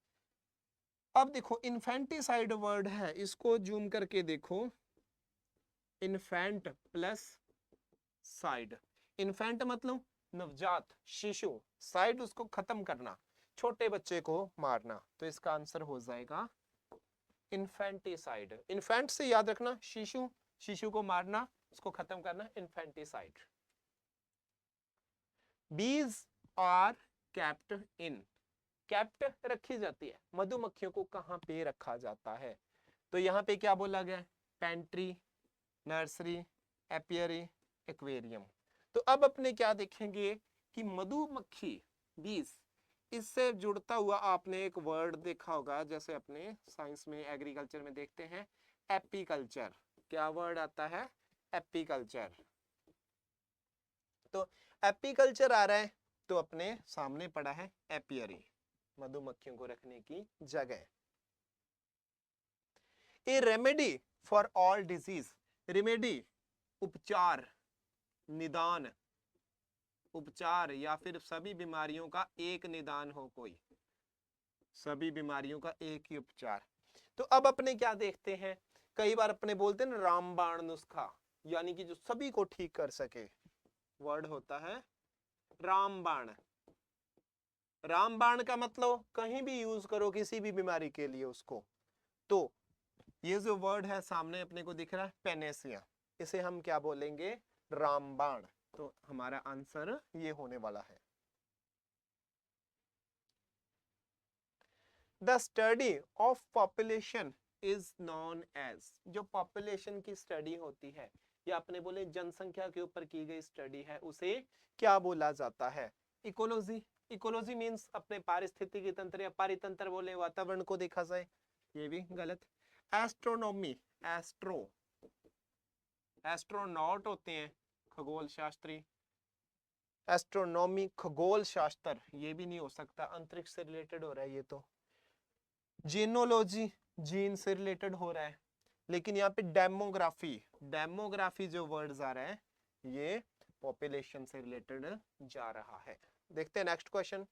अब देखो इन्फेंटिसाइड वर्ड है, इसको जूम करके देखो। इन्फेंट प्लस साइड, इन्फेंट मतलब नवजात शिशु, साइड उसको खत्म करना, छोटे बच्चे को मारना। तो इसका आंसर हो जाएगा इन्फेंटिसाइड। इन्फेंट से याद रखना शिशु, शिशु को मारना, उसको खत्म करना, infanticide. Bees are kept in, kept रखी जाती है, मधुमक्खियों को कहां पे रखा जाता है? तो यहाँ पे क्या बोला गया? Pantry, nursery, apiary, aquarium. तो अब अपने क्या देखेंगे कि मधुमक्खी, बीज, इससे जुड़ता हुआ आपने एक वर्ड देखा होगा, जैसे अपने साइंस में एग्रीकल्चर में देखते हैं एपीकल्चर। क्या वर्ड आता है? एपीकल्चर। तो एपीकल्चर आ रहा है तो अपने सामने पड़ा है एपियरी, मधुमक्खियों को रखने की जगह। ए remedy for all disease, remedy उपचार, निदान, उपचार या फिर सभी बीमारियों का एक निदान हो कोई, सभी बीमारियों का एक ही उपचार। तो अब अपने क्या देखते हैं, कई बार अपने बोलते हैं ना रामबाण नुस्खा, यानी कि जो सभी को ठीक कर सके, वर्ड होता है रामबाण। रामबाण का मतलब कहीं भी यूज करो किसी भी बीमारी के लिए उसको। तो ये जो वर्ड है सामने अपने को दिख रहा है पेनेसिया, इसे हम क्या बोलेंगे? रामबाण। तो हमारा आंसर ये होने वाला है। The study of population is known as, जो पॉपुलेशन की स्टडी होती है या अपने बोले जनसंख्या के ऊपर की गई स्टडी है, उसे क्या बोला जाता है? इकोलॉजी। इकोलॉजी मींस अपने पारिस्थितिकी तंत्र या पारितंत्र बोले, वातावरण को देखा जाए, ये भी गलत। एस्ट्रोनॉमी, एस्ट्रो, एस्ट्रोनॉट होते हैं खगोल शास्त्री, एस्ट्रोनॉमी खगोल शास्त्र, ये भी नहीं हो सकता, अंतरिक्ष से रिलेटेड हो रहा है ये तो। जीनोलॉजी, जीन से रिलेटेड हो रहा है। लेकिन यहाँ पे डेमोग्राफी, डेमोग्राफी जो वर्ड्स आ रहा है ये पॉपुलेशन से रिलेटेड जा रहा है। देखते हैं next question.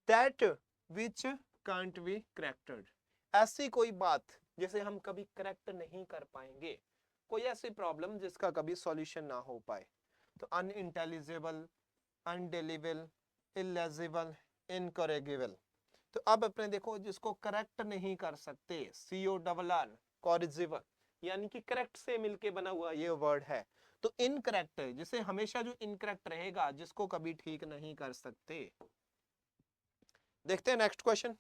That which can't be corrected, ऐसी कोई बात जिसे हम कभी करेक्ट नहीं कर पाएंगे, कोई ऐसी प्रॉब्लम जिसका कभी सॉल्यूशन ना हो पाए। तो अनइंटेलिजिबल, अनडेलिबल, इलेजिबल, इनकरेगिबल। तो अब अपने देखो जिसको करेक्ट नहीं कर सकते, CORR, कॉरिजिबल, यानी कि करेक्ट से मिलके बना हुआ ये वर्ड है। तो इनकरेक्ट जिसे हमेशा जो इनकरेक्ट रहेगा, जिसको कभी ठीक नहीं कर सकते। देखते हैं next question.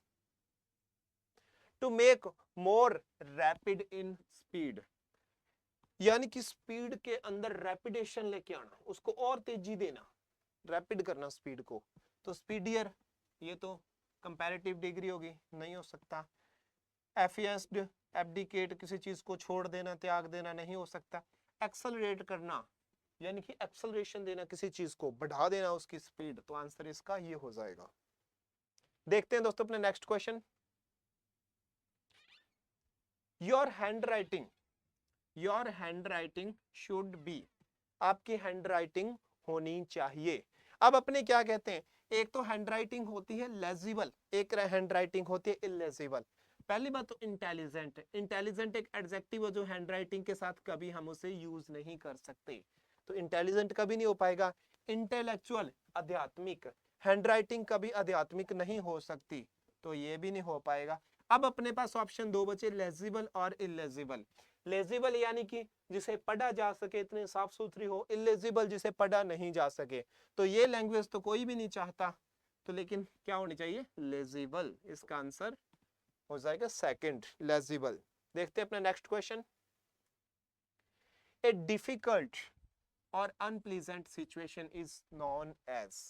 To make more rapid in speed, यानी कि स्पीड के अंदर रैपिडेशन लेके आना, उसको और तेजी देना, रैपिड करना स्पीड को। तो स्पीडियर, ये तो कंपैरेटिव डिग्री होगी, नहीं हो सकता। एफियस्ड, एब्डिकेट, किसी चीज को छोड़ देना, त्याग देना, नहीं हो सकता। एक्सेलरेट करना, यानी कि एक्सेलरेशन देना, किसी चीज को बढ़ा देना उसकी स्पीड। तो आंसर इसका ये हो जाएगा। देखते हैं दोस्तों अपने next question. Your hand writing should be, आपकी हैंड राइटिंग होनी चाहिए। अब अपने क्या कहते हैं, एक तो हैंड राइटिंग होती है लेजिबल, एक हैंड राइटिंग होती है इलेजिबल। पहली बात तो इंटेलिजेंट, इंटेलिजेंट एक एडजेक्टिव है जो हैंड राइटिंग के साथ कभी हम उसे यूज नहीं कर सकते, तो इंटेलिजेंट कभी नहीं हो पाएगा। इंटेलेक्चुअल, आध्यात्मिक, हैंड राइटिंग कभी आध्यात्मिक नहीं हो सकती, तो ये भी नहीं हो पाएगा। अब अपने पास ऑप्शन दो बचे, लेजिबल और इलेजिबल। लेजिबल यानी कि जिसे पढ़ा जा सके, इतनी साफ सुथरी हो। इलेजिबल जिसे पढ़ा नहीं जा सके। तो ये लैंग्वेज तो कोई भी नहीं चाहता, तो लेकिन क्या होनी चाहिए, लेजिबल। इसका आंसर हो जाएगा सेकंड, लेजिबल। देखते हैं अपना नेक्स्ट क्वेश्चन। ए डिफिकल्ट और unpleasant situation is known as,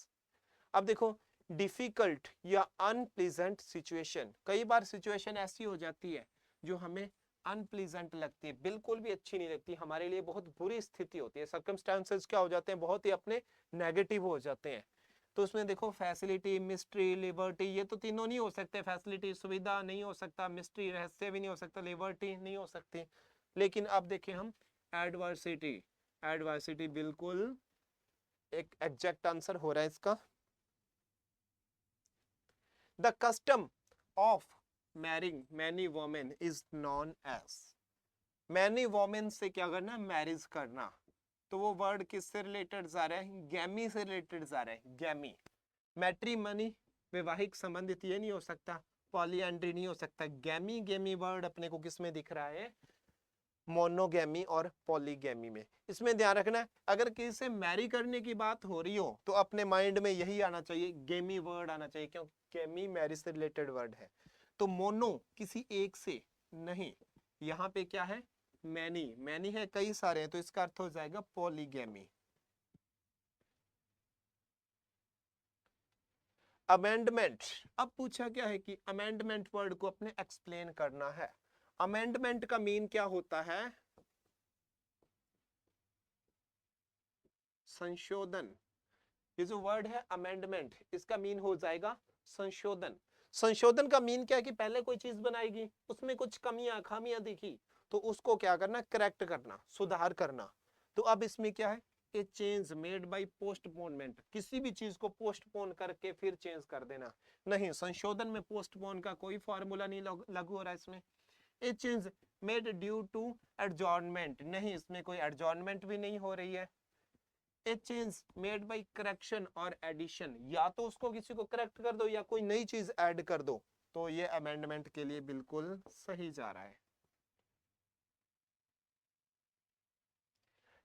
अब देखो डिफिकल्ट या अनप्लीजेंट सिचुएशन, कई बार सिचुएशन ऐसी हो जाती है जो हमें अनप्लीजेंट लगती है, बिल्कुल भी अच्छी नहीं लगती, हमारे लिए बहुत बुरी स्थिति होती है। सर्कमस्टांसेस क्या हो जाते हैं, बहुत ही अपने नेगेटिव हो जाते हैं। तो उसमें देखो फैसिलिटी, मिस्ट्री, लिबर्टी, ये तो तीनों नहीं हो सकते। फैसिलिटी सुविधा नहीं हो सकता, मिस्ट्री रहस्य भी नहीं हो सकता, लिबर्टी नहीं हो सकती। लेकिन अब देखें हम एडवर्सिटी, एडवर्सिटी बिल्कुल एक एग्जैक्ट आंसर हो रहा है इसका। The custom of marrying many women is known as, many women से क्या करना, मैरिज करना। तो वो वर्ड किससे रिलेटेड जा रहा है, गैमी से रिलेटेड जा रहा है, गैमी। मैट्रीमनी, वैवाहिक संबंधित, ये नहीं हो सकता। पॉलीएंड्री नहीं हो सकता। गैमी, गैमी वर्ड अपने को किस में दिख रहा है, मोनोगैमी और पॉलीगैमी में। इसमें ध्यान रखना, अगर किसी से मैरी करने की बात हो रही हो तो अपने माइंड में यही आना चाहिए, गेमी वर्ड आना चाहिए, क्योंकि गेमी मैरिज से रिलेटेड वर्ड है। तो मोनो किसी एक से नहीं, यहाँ पे क्या है, मैनी, मैनी है कई सारे हैं, तो इसका अर्थ हो जाएगा पॉलीगैमी। अमेंडमेंट, अब पूछा क्या है कि अमेंडमेंट वर्ड को अपने एक्सप्लेन करना है। अमेंडमेंट का मीन क्या होता है, संशोधन। ये जो वर्ड है अमेंडमेंट, इसका मीन हो जाएगा संशोधन। संशोधन का मीन क्या है कि पहले कोई चीज बनाएगी, उसमें कुछ कमियां खामियां दिखी, तो उसको क्या करना, करेक्ट करना, सुधार करना। तो अब इसमें क्या है, a change made bye postponement, किसी भी चीज को पोस्टपोन करके फिर चेंज कर देना। नहीं, संशोधन में पोस्टपोन का कोई फॉर्मूला नहीं लागू हो रहा है इसमें। A change made due to adjournment, नहीं, इसमें कोई एडजॉर्नमेंट भी नहीं हो रही है। A change made by correction और एडिशन, या तो उसको किसी को करेक्ट कर दो या कोई नई चीज ऐड कर दो, तो ये अमेंडमेंट के लिए बिल्कुल सही जा रहा है।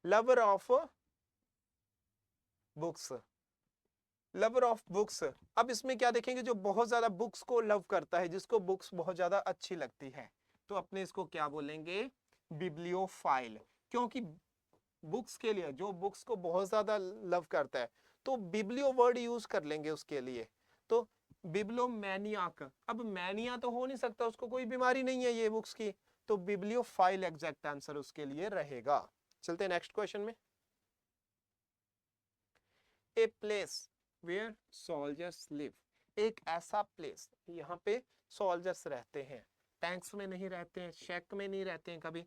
Lover of books, lover of books, अब इसमें क्या देखेंगे, जो बहुत ज्यादा बुक्स को लव करता है, जिसको बुक्स बहुत ज्यादा अच्छी लगती है, तो अपने इसको क्या बोलेंगे, बिब्लियोफाइल। क्योंकि बुक्स के लिए, जो बुक्स को बहुत ज्यादा लव करता है, तो बिब्लियो वर्ड यूज कर लेंगे उसके लिए। तो बिब्लियोमैनियाक, अब मैनिया तो हो नहीं सकता, उसको कोई बीमारी नहीं है ये बुक्स की, तो बिब्लियोफाइल एग्जैक्ट आंसर उसके लिए रहेगा। चलते हैं नेक्स्ट क्वेश्चन में। A place where soldiers live, एक ऐसा प्लेस, यहाँ पे सोल्जर्स रहते हैं, टैंक्स में नहीं रहते हैं, शेक में नहीं रहते हैं कभी,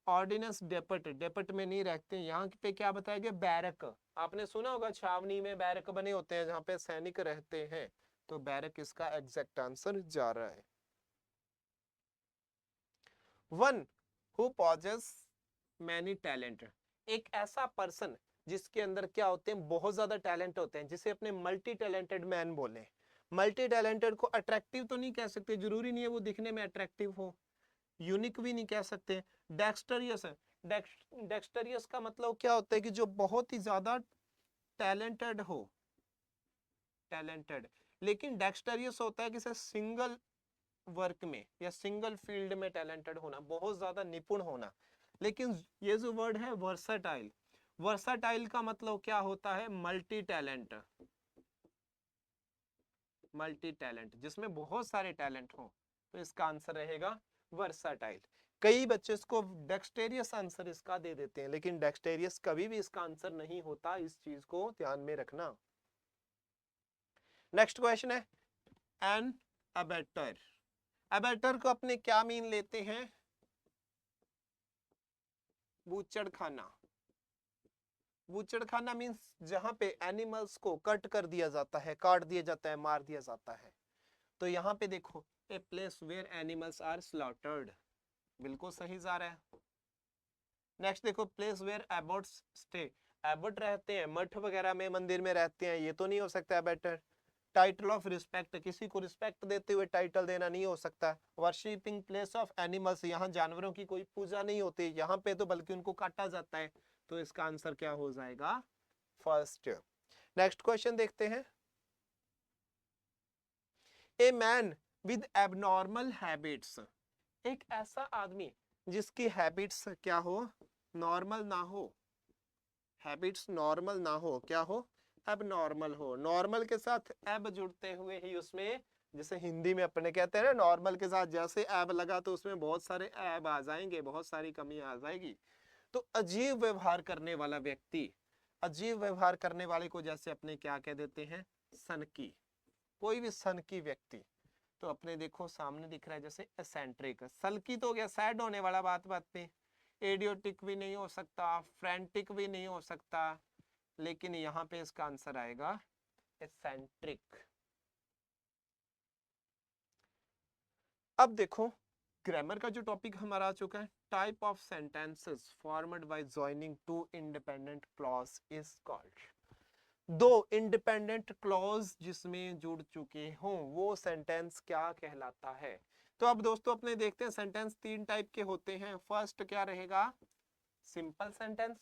ऑर्डिनेंस डेपट, डेपट में नहीं रहते, यहाँ पे क्या बताया गया, बैरक। आपने सुना होगा छावनी में बैरक बने होते हैं जहाँ पे सैनिक रहते हैं, तो बैरक इसका एग्जैक्ट आंसर जा रहा है। One who possess many talent, एक ऐसा पर्सन जिसके अंदर क्या होते हैं, बहुत ज्यादा टैलेंट होते हैं, जिसे अपने मल्टी टैलेंटेड मैन बोले। मल्टी टैलेंटेड को अट्रैक्टिव तो नहीं कह सकते, जरूरी नहीं है वो दिखने में अट्रैक्टिव हो, यूनिक भी नहीं कह सकते। डेक्सटरियस है, डेक्सटरियस का मतलब क्या होता है कि जो बहुत ही ज्यादा टैलेंटेड हो, टैलेंटेड, लेकिन डेक्सटरियस होता है किसी सिंगल वर्क में या सिंगल फील्ड में टैलेंटेड होना, बहुत ज्यादा निपुण होना। लेकिन ये जो वर्ड है वर्साटाइल, वर्साटाइल का मतलब क्या होता है, मल्टी टैलेंट, मल्टी टैलेंट जिसमें बहुत सारे टैलेंट हो, तो इसका आंसर रहेगा वर्साटाइल। कई बच्चे इसको डेक्सटेरियस आंसर इसका दे देते हैं, लेकिन डेक्सटेरियस कभी भी इसका आंसर नहीं होता, इस चीज को ध्यान में रखना। नेक्स्ट क्वेश्चन है एन अबेटर, अबेटर को अपने क्या मीन लेते हैं, बूचड़ खाना। बूचड़ खाना मीन्स जहां पे एनिमल्स को कट कर दिया जाता है, काट दिया जाता है, मार दिया जाता है। तो यहाँ पे देखो, a place where animals are slaughtered, बिल्कुल सही जा रहा है। नेक्स्ट देखो, place where abbots stay, abbot रहते हैं मठ वगैरह में, मंदिर में रहते हैं, ये तो नहीं हो सकता एबेटर। टाइटल ऑफ रिस्पेक्ट, किसी को रिस्पेक्ट देते हुए टाइटल देना नहीं हो सकता। वर्शिपिंग प्लेस ऑफ एनिमल्स, यहाँ जानवरों की कोई पूजा नहीं होती यहाँ पे, तो बल्कि उनको काटा जाता है, तो इसका आंसर क्या हो जाएगा, फर्स्ट। नेक्स्ट क्वेश्चन देखते हैं, a man with abnormal habits, एक ऐसा आदमी जिसकी हैबिट्स क्या हो, नॉर्मल ना हो, हैबिट्स नॉर्मल ना हो, क्या हो, एबनॉर्मल हो। नॉर्मल के साथ एब जुड़ते हुए ही उसमें, जैसे हिंदी में अपने कहते हैं ना, नॉर्मल के साथ जैसे एब लगा तो उसमें बहुत सारे एब आ जाएंगे, बहुत सारी कमी आ जाएगी। तो अजीब व्यवहार करने वाला व्यक्ति, अजीब व्यवहार करने वाले को जैसे अपने क्या कह देते हैं, सनकी, कोई भी सनकी व्यक्ति। तो अपने देखो सामने दिख रहा है जैसे एसेंट्रिक, सल्की तो हो गया सैड होने वाला, बात बात पे। एडियोटिक भी नहीं हो सकता, फ्रेंटिक भी नहीं हो सकता, लेकिन यहाँ पे इसका आंसर आएगा एसेंट्रिक। अब देखो ग्रामर का जो टॉपिक हमारा आ चुका है, type of sentences formed by joining two independent clause is called, दो इंडिपेंडेंट क्लॉज जिसमें जुड़ चुके हों वो सेंटेंस क्या कहलाता है। तो अब दोस्तों अपने देखते हैं, सेंटेंस तीन टाइप के होते हैं। फर्स्ट क्या रहेगा, सिंपल सेंटेंस,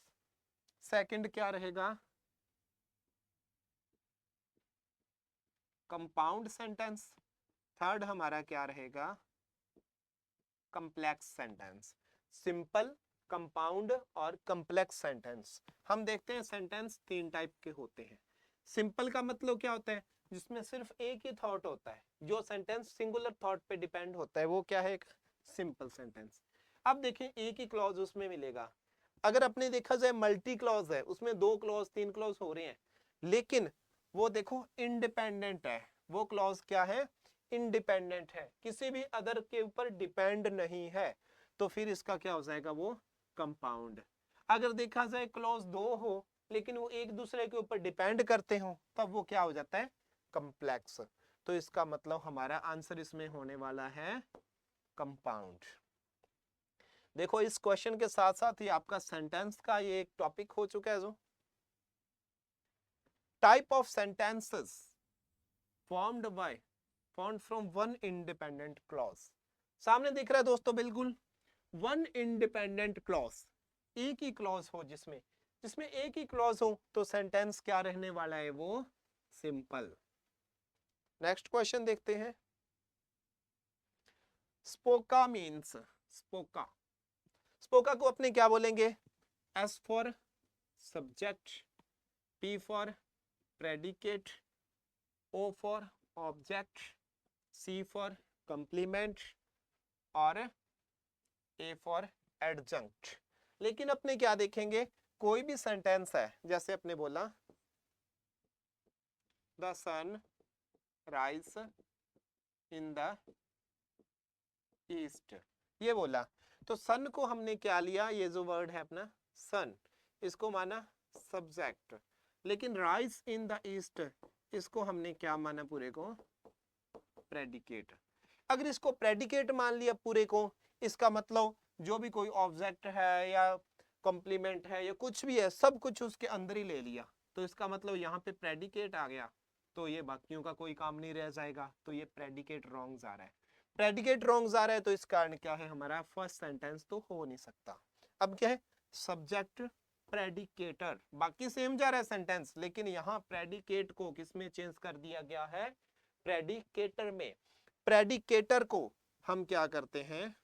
सेकंड क्या रहेगा, कंपाउंड सेंटेंस, थर्ड हमारा क्या रहेगा, कॉम्प्लेक्स सेंटेंस। सिंपल, कंपाउंड और कॉम्प्लेक्स सेंटेंस। हम देखते हैं सेंटेंस तीन टाइप के होते हैं। सिंपल का मतलब क्या होता है, जिसमें सिर्फ एक ही थॉट होता है, जो सेंटेंस सिंगुलर थॉट पे डिपेंड होता है, वो क्या है, एक सिंपल सेंटेंस। अब देखें एक ही क्लॉज उसमें मिलेगा। अगर अपने देखा जाए मल्टी क्लॉज है, उसमें दो क्लॉज तीन क्लॉज हो रहे हैं, लेकिन वो देखो इंडिपेंडेंट है, वो क्लॉज क्या है, इंडिपेंडेंट है, किसी भी अदर के ऊपर डिपेंड नहीं है, तो फिर इसका क्या हो जाएगा, वो कंपाउंड। अगर देखा जाए क्लॉज दो हो लेकिन वो एक दूसरे के ऊपर डिपेंड करते हो, तब वो क्या हो जाता है, कॉम्प्लेक्स। तो इसका मतलब हमारा आंसर इसमें होने वाला है कंपाउंड। देखो इस क्वेश्चन के साथ साथ ही आपका सेंटेंस का ये एक टॉपिक हो चुका है, जो type of sentences formed by, formed from one independent clause. सामने दिख रहा है दोस्तों, बिल्कुल वन इंडिपेंडेंट क्लॉज, एक ही क्लॉज हो, जिसमें जिसमें एक ही क्लॉज हो, तो सेंटेंस क्या रहने वाला है, वो सिंपल। नेक्स्ट क्वेश्चन देखते हैं, स्पोका मीन्स, स्पोका, स्पोका को अपने क्या बोलेंगे, S for subject, P for predicate, O for object, C for complement और ए फॉर एडजंक्ट। लेकिन अपने क्या देखेंगे, कोई भी सेंटेंस है, जैसे अपने बोला the sun rise in the east, ये बोला, तो सन को हमने क्या लिया, ये जो वर्ड है अपना सन, इसको माना सब्जेक्ट, लेकिन राइज इन द ईस्ट इसको हमने क्या माना, पूरे को प्रेडिकेट। अगर इसको प्रेडिकेट मान लिया पूरे को, इसका मतलब जो भी कोई ऑब्जेक्ट है या कॉम्प्लीमेंट है या कुछ भी है, सब कुछ उसके अंदर ही ले लिया, तो इसका मतलब यहाँ पे प्रेडिकेट आ गया, तो ये बाकियों का कोई काम नहीं रह जाएगा, तो ये प्रेडिकेट रॉन्ग जा रहा है। प्रेडिकेट रॉन्ग जा रहा है तो इस कारण क्या है, हमारा फर्स्ट सेंटेंस तो हो नहीं सकता। अब क्या है, सब्जेक्ट प्रेडिकेटर, बाकी सेम जा रहा है सेंटेंस, लेकिन यहाँ प्रेडिकेट को किसमें चेंज कर दिया गया है, प्रेडिकेटर में। प्रेडिकेटर को हम क्या करते हैं,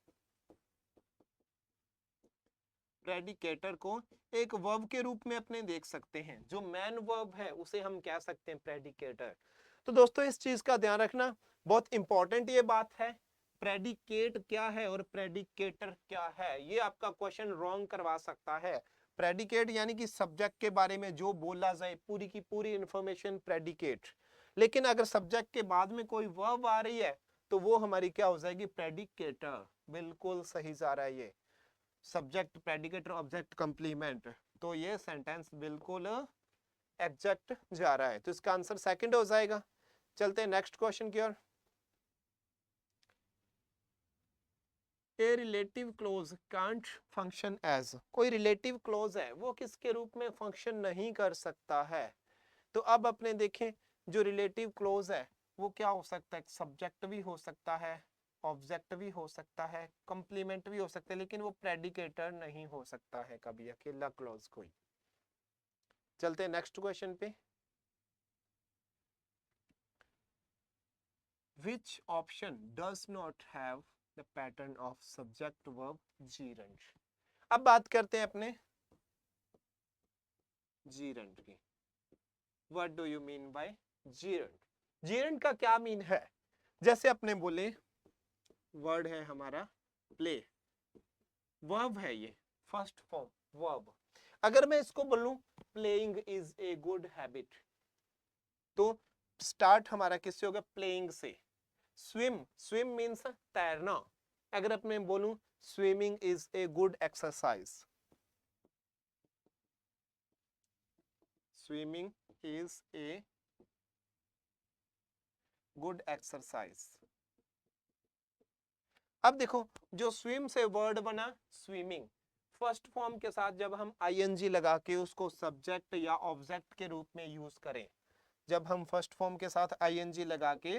प्रेडिकेटर को एक वर्ब के रूप में अपने देख सकते हैं, जो मैन वर्ब है उसे हम कह सकते हैं प्रेडिकेटर। तो दोस्तों इस चीज का ध्यान रखना, बहुत इंपॉर्टेंट ये बात है, प्रेडिकेट क्या है और प्रेडिकेटर क्या है, ये आपका क्वेश्चन रॉन्ग करवा सकता है। प्रेडिकेट यानी कि सब्जेक्ट के बारे में जो बोला जाए, पूरी की पूरी इंफॉर्मेशन प्रेडिकेट, लेकिन अगर सब्जेक्ट के बाद में कोई वर्ब आ रही है तो वो हमारी क्या हो जाएगी, प्रेडिकेटर। बिल्कुल सही जा रहा है ये, सब्जेक्ट प्रेडिकेटर ऑब्जेक्ट कंप्लीमेंट, तो ये सेंटेंस बिल्कुल एग्जैक्ट जा रहा है, तो इसका आंसर सेकंड हो जाएगा। चलते हैं नेक्स्ट क्वेश्चन की ओर। A relative close can't function as, कोई रिलेटिव क्लोज है वो किसके रूप में फंक्शन नहीं कर सकता है। तो अब अपने देखें, जो रिलेटिव क्लोज है वो क्या हो सकता है, सब्जेक्ट भी हो सकता है, ऑब्जेक्ट भी हो सकता है, कंप्लीमेंट भी हो सकता है, लेकिन वो प्रेडिकेटर नहीं हो सकता है कभी अकेला क्लोज कोई। चलते हैं नेक्स्ट क्वेश्चन पे। Which option does not have the pattern of subject verb gerund? अब बात करते हैं अपने gerund की। What do you mean by gerund? gerund का क्या मीन है, जैसे अपने बोले वर्ड है हमारा प्ले, वर्ब है ये फर्स्ट फॉर्म वर्ब, अगर मैं इसको बोलूं playing is a good habit, तो स्टार्ट हमारा किससे होगा, प्लेइंग से। स्विम, स्विम मीन्स तैरना, अगर अब मैं बोलूं swimming is a good exercise, swimming is a good exercise. अब देखो जो स्विम से वर्ड बना स्विमिंग, फर्स्ट फॉर्म के साथ जब हम आईएनजी लगा के उसको सब्जेक्ट या ऑब्जेक्ट के रूप में यूज करें, जब हम फर्स्ट फॉर्म के साथ आईएनजी लगा के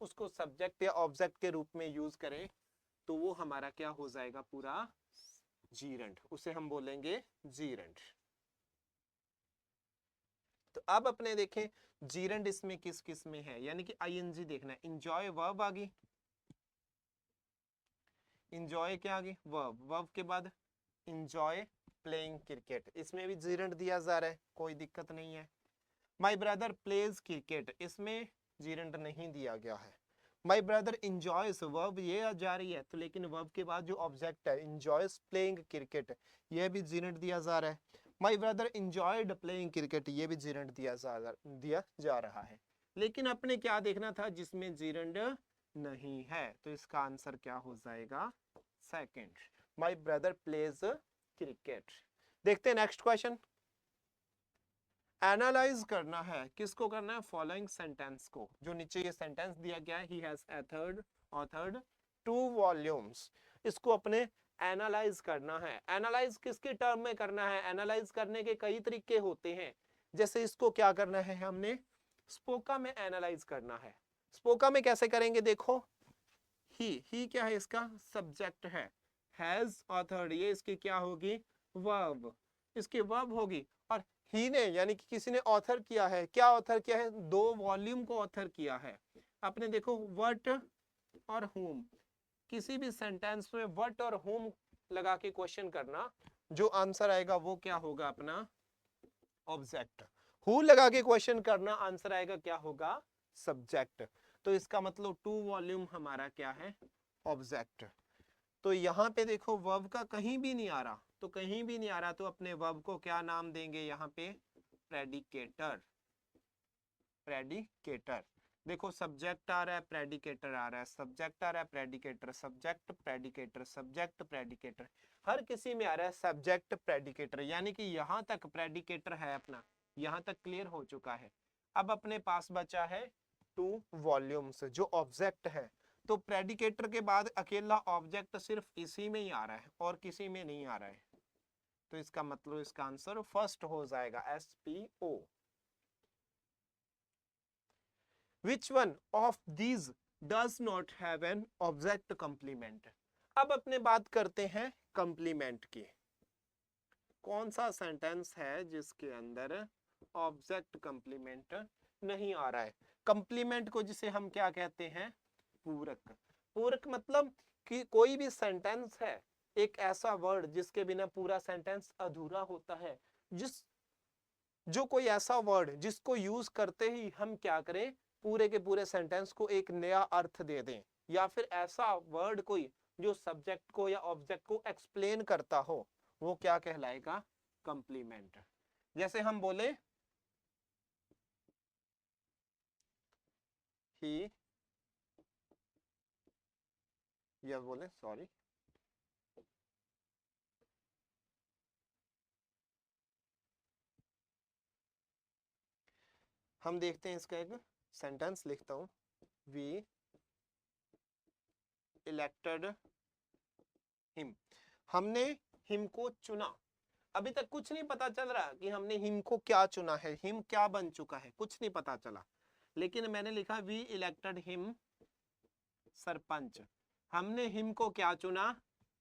उसको सब्जेक्ट या ऑब्जेक्ट के रूप में यूज करें, तो वो हमारा क्या हो जाएगा, पूरा जीरंड, उसे हम बोलेंगे जीरंड। तो अब अपने देखें जीरंड इसमें किस किस में है, यानी कि आईएनजी देखना है। इंजॉय वर्ब आ गई, इंजॉय क्या आ गई, वर्ब, वर्ब के बाद इंजॉय प्लेइंग क्रिकेट, इसमें भी जीरंड दिया जा रहा है, कोई दिक्कत नहीं है। माई ब्रदर प्लेज क्रिकेट, इसमें जीरंड नहीं दिया गया है। माई ब्रदर इंजॉयस, वर्ब ये जा रही है, तो लेकिन वर्ब के बाद जो ऑब्जेक्ट है इंजॉयस प्लेइंग क्रिकेट, ये भी जीरंड दिया जा रहा है। My brother enjoyed playing cricket, ये भी जीरंड दिया जा रहा है। लेकिन अपने क्या देखना था, जिसमें जीरंड नहीं है, तो इसका आंसर क्या हो जाएगा, second, my brother pledge cricket. देखते हैं नेक्स्ट क्वेश्चन। एनालाइज करना है, किसको करना है, फॉलोइंग सेंटेंस को, जो नीचे ये सेंटेंस दिया गया है, ही हैज ऑथर्ड 2 वॉल्यूम्स, इसको अपने एनालाइज करना है। एनालाइज किसके टर्म में करना है, एनालाइज करने के कई तरीके होते हैं, जैसे इसको क्या करना है, हमने स्पोका में एनालाइज करना है। स्पोका में कैसे करेंगे, देखो ही क्या है, इसका सब्जेक्ट है, हैज ऑथर्ड, ये इसकी क्या होगी, वर्ब, इसकी वर्ब होगी, और ही ने यानी कि किसी ने ऑथर किया है, क्या ऑथर किया है, 2 वॉल्यूम को ऑथर किया है। आपने देखो व्हाट और whom, किसी भी सेंटेंस में व्हाट और whom लगा के क्वेश्चन करना, जो आंसर आएगा वो क्या होगा, अपना ऑब्जेक्ट। हु लगा के क्वेश्चन करना, आंसर आएगा क्या होगा, सब्जेक्ट। तो इसका मतलब 2 वॉल्यूम हमारा क्या है, ऑब्जेक्ट। तो यहाँ पे देखो वर्ब का कहीं भी नहीं आ रहा, तो कहीं भी नहीं आ रहा, तो अपने वर्ब को क्या नाम देंगे यहाँ पे, प्रेडिकेटर, प्रेडिकेटर। देखो सब्जेक्ट आ रहा है, प्रेडिकेटर आ रहा है, सब्जेक्ट आ रहा है, predicator, subject predicator, subject predicator, हर किसी में आ रहा है सब्जेक्ट प्रेडिकेटर, यानी कि यहाँ तक प्रेडिकेटर है अपना, यहाँ तक क्लियर हो चुका है। अब अपने पास बचा है टू वॉल्यूम्स जो ऑब्जेक्ट है, तो प्रेडिकेटर के बाद अकेला ऑब्जेक्ट सिर्फ इसी में ही आ रहा है और किसी में नहीं आ रहा है, तो इसका मतलब इसका आंसर फर्स्ट हो जाएगा SPO। Which one of these does not have an object complement? अब अपने बात करते हैं कंप्लीमेंट की। कौन सा सेंटेंस है जिसके अंदर ऑब्जेक्ट कंप्लीमेंट नहीं आ रहा है? कंप्लीमेंट को जिसे हम क्या कहते हैं? पूरक। पूरक मतलब कि कोई भी सेंटेंस है, एक ऐसा वर्ड जिसके बिना पूरा सेंटेंस अधूरा होता है, जो कोई ऐसा वर्ड जिसको यूज करते ही हम क्या करें, पूरे के पूरे सेंटेंस को एक नया अर्थ दे दें, या फिर ऐसा वर्ड कोई जो सब्जेक्ट को या ऑब्जेक्ट को एक्सप्लेन करता हो, वो क्या कहलाएगा? कंप्लीमेंट। जैसे हम बोले ही, या बोले सॉरी, हम देखते हैं इसका एक सेंटेंस लिखता हूं, वी इलेक्टेड हिम, हमने हिम को चुना। अभी तक कुछ नहीं पता चल रहा कि हमने हिम को क्या चुना है, हिम क्या बन चुका है, कुछ नहीं पता चला, लेकिन मैंने लिखा वी इलेक्टेड हिम सरपंच, हमने हिम को क्या चुना?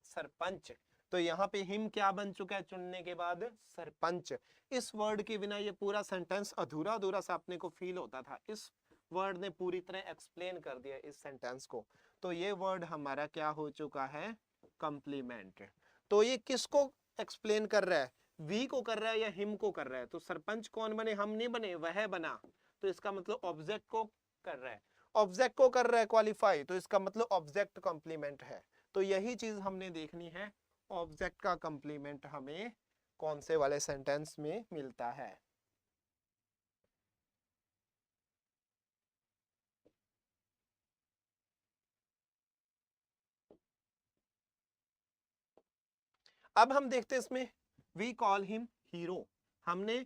सरपंच। तो यहाँ पे हिम क्या बन चुका है चुनने के बाद? सरपंच। इस वर्ड के बिना ये पूरा सेंटेंस अधूरा अधूरा सा अपने को फील होता था, इस वर्ड ने पूरी तरह एक्सप्लेन कर दिया इस सेंटेंस को, तो ये वर्ड हमारा क्या हो चुका है? कंप्लीमेंट। तो ये किसको एक्सप्लेन कर रहा है? वी को कर रहा है या हिम को कर रहा है? तो सरपंच कौन बने? हम नहीं बने, वह बना, तो इसका मतलब ऑब्जेक्ट को कर रहा है, ऑब्जेक्ट को कर रहा है क्वालिफाई, तो इसका मतलब ऑब्जेक्ट कंप्लीमेंट है। तो यही चीज हमने देखनी है, ऑब्जेक्ट का कंप्लीमेंट हमें कौन से वाले सेंटेंस में मिलता है। अब हम देखते हैं इसमें, वी कॉल हिम हीरो, हमने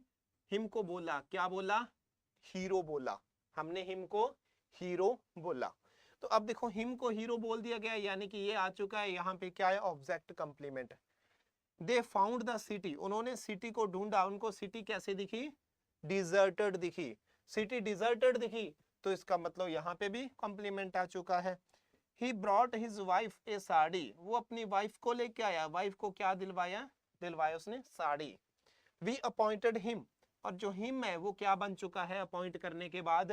हिम को बोला, क्या बोला? हीरो बोला, हमने हिम को हीरो बोला। तो अब देखो हिम को हीरो बोल दिया गया, यानी कि ये आ चुका है यहाँ पे क्या है? Object complement. They found the city, उन्होंने सिटी को ढूंढा, उनको सिटी कैसे दिखी? डिजर्टेड दिखी, सिटी डिजर्टेड दिखी, तो इसका मतलब यहाँ पे भी कॉम्प्लीमेंट आ चुका है। ही ब्रॉट हिज वाइफ ए साड़ी, वो अपनी वाइफ को लेके आया, वाइफ को क्या दिलवाया? दिलवाया उसने साड़ी। वी अपॉइंटेड हिम, और जो हिम है वो क्या बन चुका है? अपॉइंट करने के बाद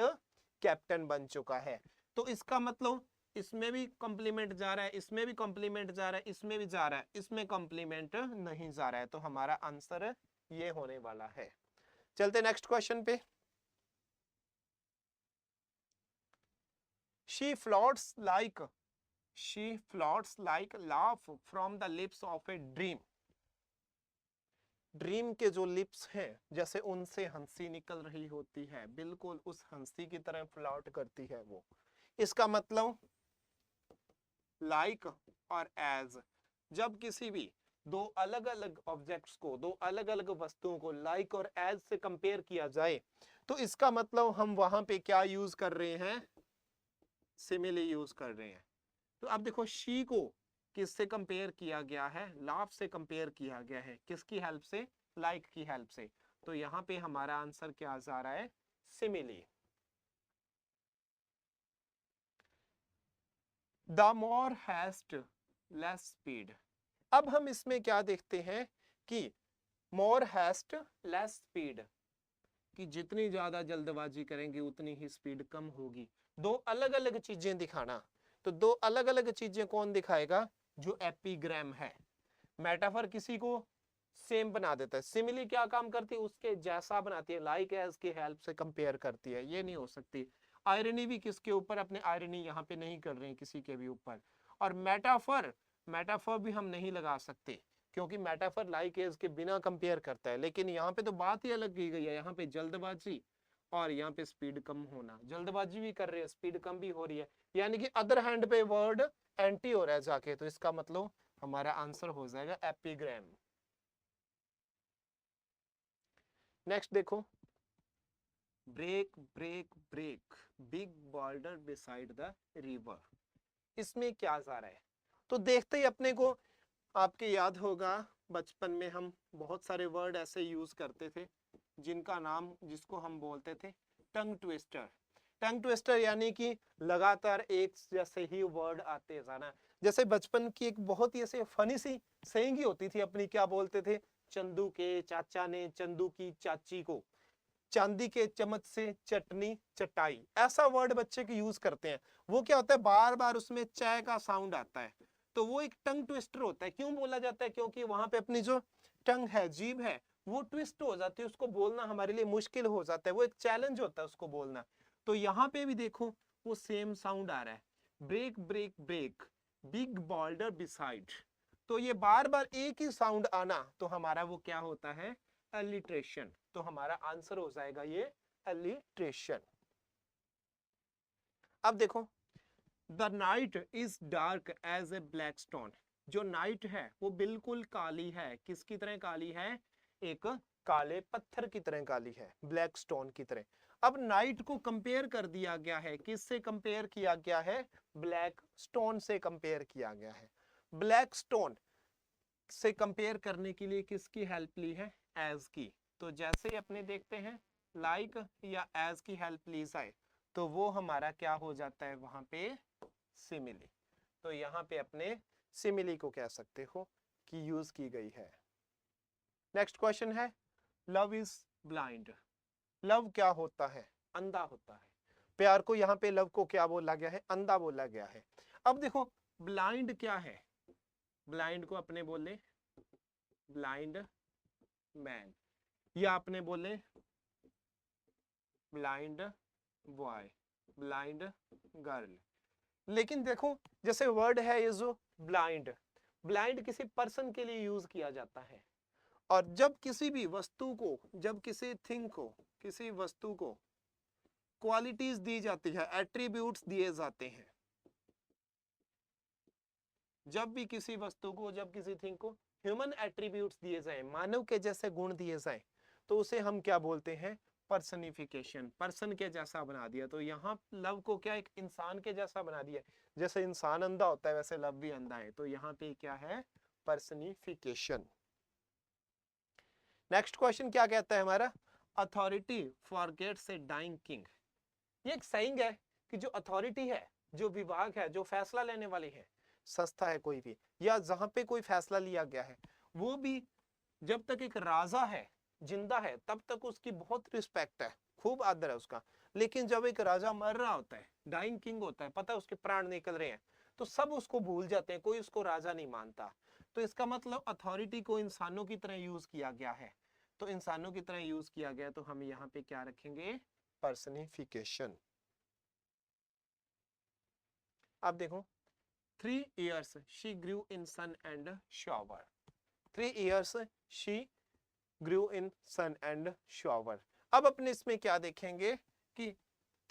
कैप्टन बन चुका है। तो इसका मतलब इसमें भी कॉम्प्लीमेंट जा रहा है, इसमें भी कॉम्प्लीमेंट जा रहा है, इसमें भी जा रहा है, इसमें कॉम्प्लीमेंट नहीं जा रहा है, तो हमारा आंसर ये होने वाला है। चलते नेक्स्ट क्वेश्चन पे। She floats like, she floats like laugh from the lips of a dream, dream के जो लिप्स हैं जैसे उनसे हंसी निकल रही होती है, बिल्कुल उस हंसी की तरह फ्लॉट करती है वो। इसका मतलब लाइक और एज, जब किसी भी दो अलग अलग ऑब्जेक्ट्स को, दो अलग अलग वस्तुओं को लाइक और एज से कंपेयर किया जाए, तो इसका मतलब हम वहां पे क्या यूज कर रहे हैं? सिमिली यूज कर रहे हैं। तो अब देखो शी को किससे कंपेयर किया गया है? लाफ से कंपेयर किया गया है, किसकी हेल्प से? लाइक की हेल्प से। तो यहाँ पे हमारा आंसर क्या जा रहा है? Simile. The more heist less speed, अब हम इसमें क्या देखते हैं कि मोर हैस्ट लेस स्पीड, कि जितनी ज्यादा जल्दबाजी करेंगे उतनी ही स्पीड कम होगी। दो अलग अलग चीजें दिखाना, तो दो अलग अलग चीजें कौन दिखाएगा? जो एपिग्राम है। मेटाफर किसी को सेम बना देता है, सिमिली क्या काम करती है? उसके जैसा बनाती है, लाइक एज की हेल्प से कंपेयर करती है, ये नहीं हो सकती। आयरनी भी किसके ऊपर? अपने आयरनी यहाँ पे नहीं कर रहे हैं किसी के भी ऊपर। और मेटाफर, मेटाफर भी हम नहीं लगा सकते, क्योंकि मेटाफर लाइक एज के बिना कंपेयर करता है, लेकिन यहाँ पे तो बात ही अलग की गई है, यहाँ पे जल्दबाजी और यहाँ पे स्पीड कम होना, जल्दबाजी भी कर रहे हैं, स्पीड कम भी हो रही है, यानी कि अदर हैंड पे वर्ड एंटी हो रहा है जाके, तो इसका मतलब हमारा आंसर हो जाएगा एपिग्राम। नेक्स्ट देखो, break break break big border beside the river, इसमें क्या जा रहा है? तो देखते ही अपने को आपके याद होगा बचपन में हम बहुत सारे वर्ड ऐसे यूज करते थे जिनका नाम, जिसको हम बोलते थे टंग ट्विस्टर। टंग ट्विस्टर यानी कि लगातार एक जैसे ही वर्ड आते जाना। जैसे बचपन की एक बहुत ही ऐसे फनी सी सेइंग होती थी अपनी, क्या बोलते थे, चंदू के चाचा ने चंदू की चाची को चांदी के चम्मच से चटनी चटाई, ऐसा वर्ड बच्चे के यूज करते हैं। वो क्या होता है, बार बार उसमें च का साउंड आता है, तो वो एक टंग ट्विस्टर होता है। क्यों बोला जाता है? क्योंकि वहां पे अपनी जो टंग है, जीभ है, वो ट्विस्ट हो जाती है, उसको बोलना हमारे लिए मुश्किल हो जाता है, वो एक चैलेंज होता है उसको बोलना। तो यहाँ पे भी देखो वो सेम साउंड आ रहा है, break break break big border beside. तो ये बार बार एक ही साउंड आना, तो हमारा वो क्या होता है, अलिट्रेशन। तो हमारा आंसर हो जाएगा ये अलिट्रेशन। अब देखो, the night is dark as a black stone, जो नाइट है वो बिल्कुल काली है, किसकी तरह काली है, एक काले पत्थर की तरह काली है, ब्लैक स्टोन की तरह। अब नाइट को कंपेयर कर दिया गया है, किससे कंपेयर किया गया है, ब्लैक स्टोन से कंपेयर किया गया है। ब्लैक स्टोन से कंपेयर करने के लिए किसकी हेल्प ली है, एज की। तो जैसे ही अपने देखते हैं लाइक या एज की हेल्प ली जाए, तो वो हमारा क्या हो जाता है वहां पे, सिमिली। तो यहाँ पे अपने सिमिली को कह सकते हो कि यूज की गई है। नेक्स्ट क्वेश्चन है, लव इज ब्लाइंड, लव क्या होता है, अंधा होता है। प्यार को यहाँ पे लव को क्या बोला गया है, अंधा बोला गया है। अब देखो ब्लाइंड क्या है, ब्लाइंड को अपने बोले ब्लाइंड मैन, या अपने बोले ब्लाइंड बॉय, ब्लाइंड गर्ल। लेकिन देखो जैसे वर्ड है ये जो ब्लाइंड, ब्लाइंड किसी पर्सन के लिए यूज किया जाता है। और जब किसी भी वस्तु को, जब किसी थिंग को, किसी वस्तु को क्वालिटीज दी जाती है, एट्रीब्यूट्स दिए जाते हैं, जब भी किसी वस्तु को, जब किसी थिंग को ह्यूमन एट्रीब्यूट्स दिए जाएं, मानव के जैसे गुण दिए जाएं, तो उसे हम क्या बोलते हैं, पर्सनिफिकेशन, पर्सन के जैसा बना दिया। तो यहाँ लव को क्या एक इंसान के जैसा बना दिया, जैसे इंसान अंधा होता है वैसे लव भी अंधा है, तो यहाँ पे क्या है, पर्सनिफिकेशन। नेक्स्ट क्वेश्चन क्या कहता है हमारा, authority forgets a dying king. ये एक सेइंग है कि जो अथॉरिटी है, जो विभाग है, जो फैसला लेने वाली है, संस्था है कोई भी, या जहां पे कोई फैसला लिया गया है, वो भी जब तक एक राजा है, जिंदा है, तब तक उसकी बहुत रिस्पेक्ट है, खूब आदर है उसका। लेकिन जब एक राजा मर रहा होता है, डाइंग किंग होता है, पता है उसके प्राण निकल रहे हैं, तो सब उसको भूल जाते हैं, कोई उसको राजा नहीं मानता। तो इसका मतलब अथॉरिटी को इंसानों की तरह यूज किया गया है। तो इंसानों की तरह यूज किया गया, तो हम यहाँ पे क्या रखेंगे, पर्सनिफिकेशन। अब देखो, 3 years she grew in sun and shower, 3 years she grew in sun and shower। अब अपने इसमें क्या देखेंगे कि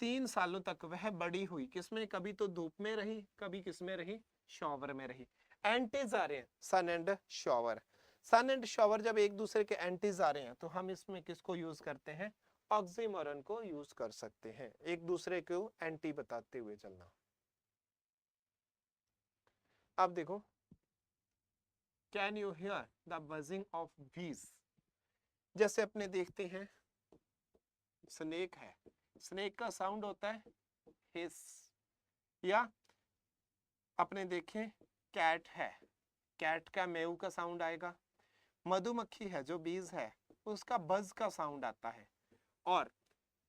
3 सालों तक वह बड़ी हुई, किसमें, कभी तो धूप में रही, कभी किसमें रही, शॉवर में रही। एंटीज आ रहे हैं, sun and shower. Sun and shower जब एक दूसरे के एंटीज आ रहे हैं, तो हम इसमें किसको यूज करते हैं, ऑक्सीमोरन को यूज कर सकते हैं, एक दूसरे को एंटी बताते हुए चलना। अब देखो, can you here the buzzing of बीज, जैसे अपने देखते हैं स्नेक है, स्नेक का साउंड होता है हिस, या अपने देखें कैट है, कैट का मेव का साउंड आएगा। मधुमक्खी है जो बीज है, उसका बज का साउंड आता है। और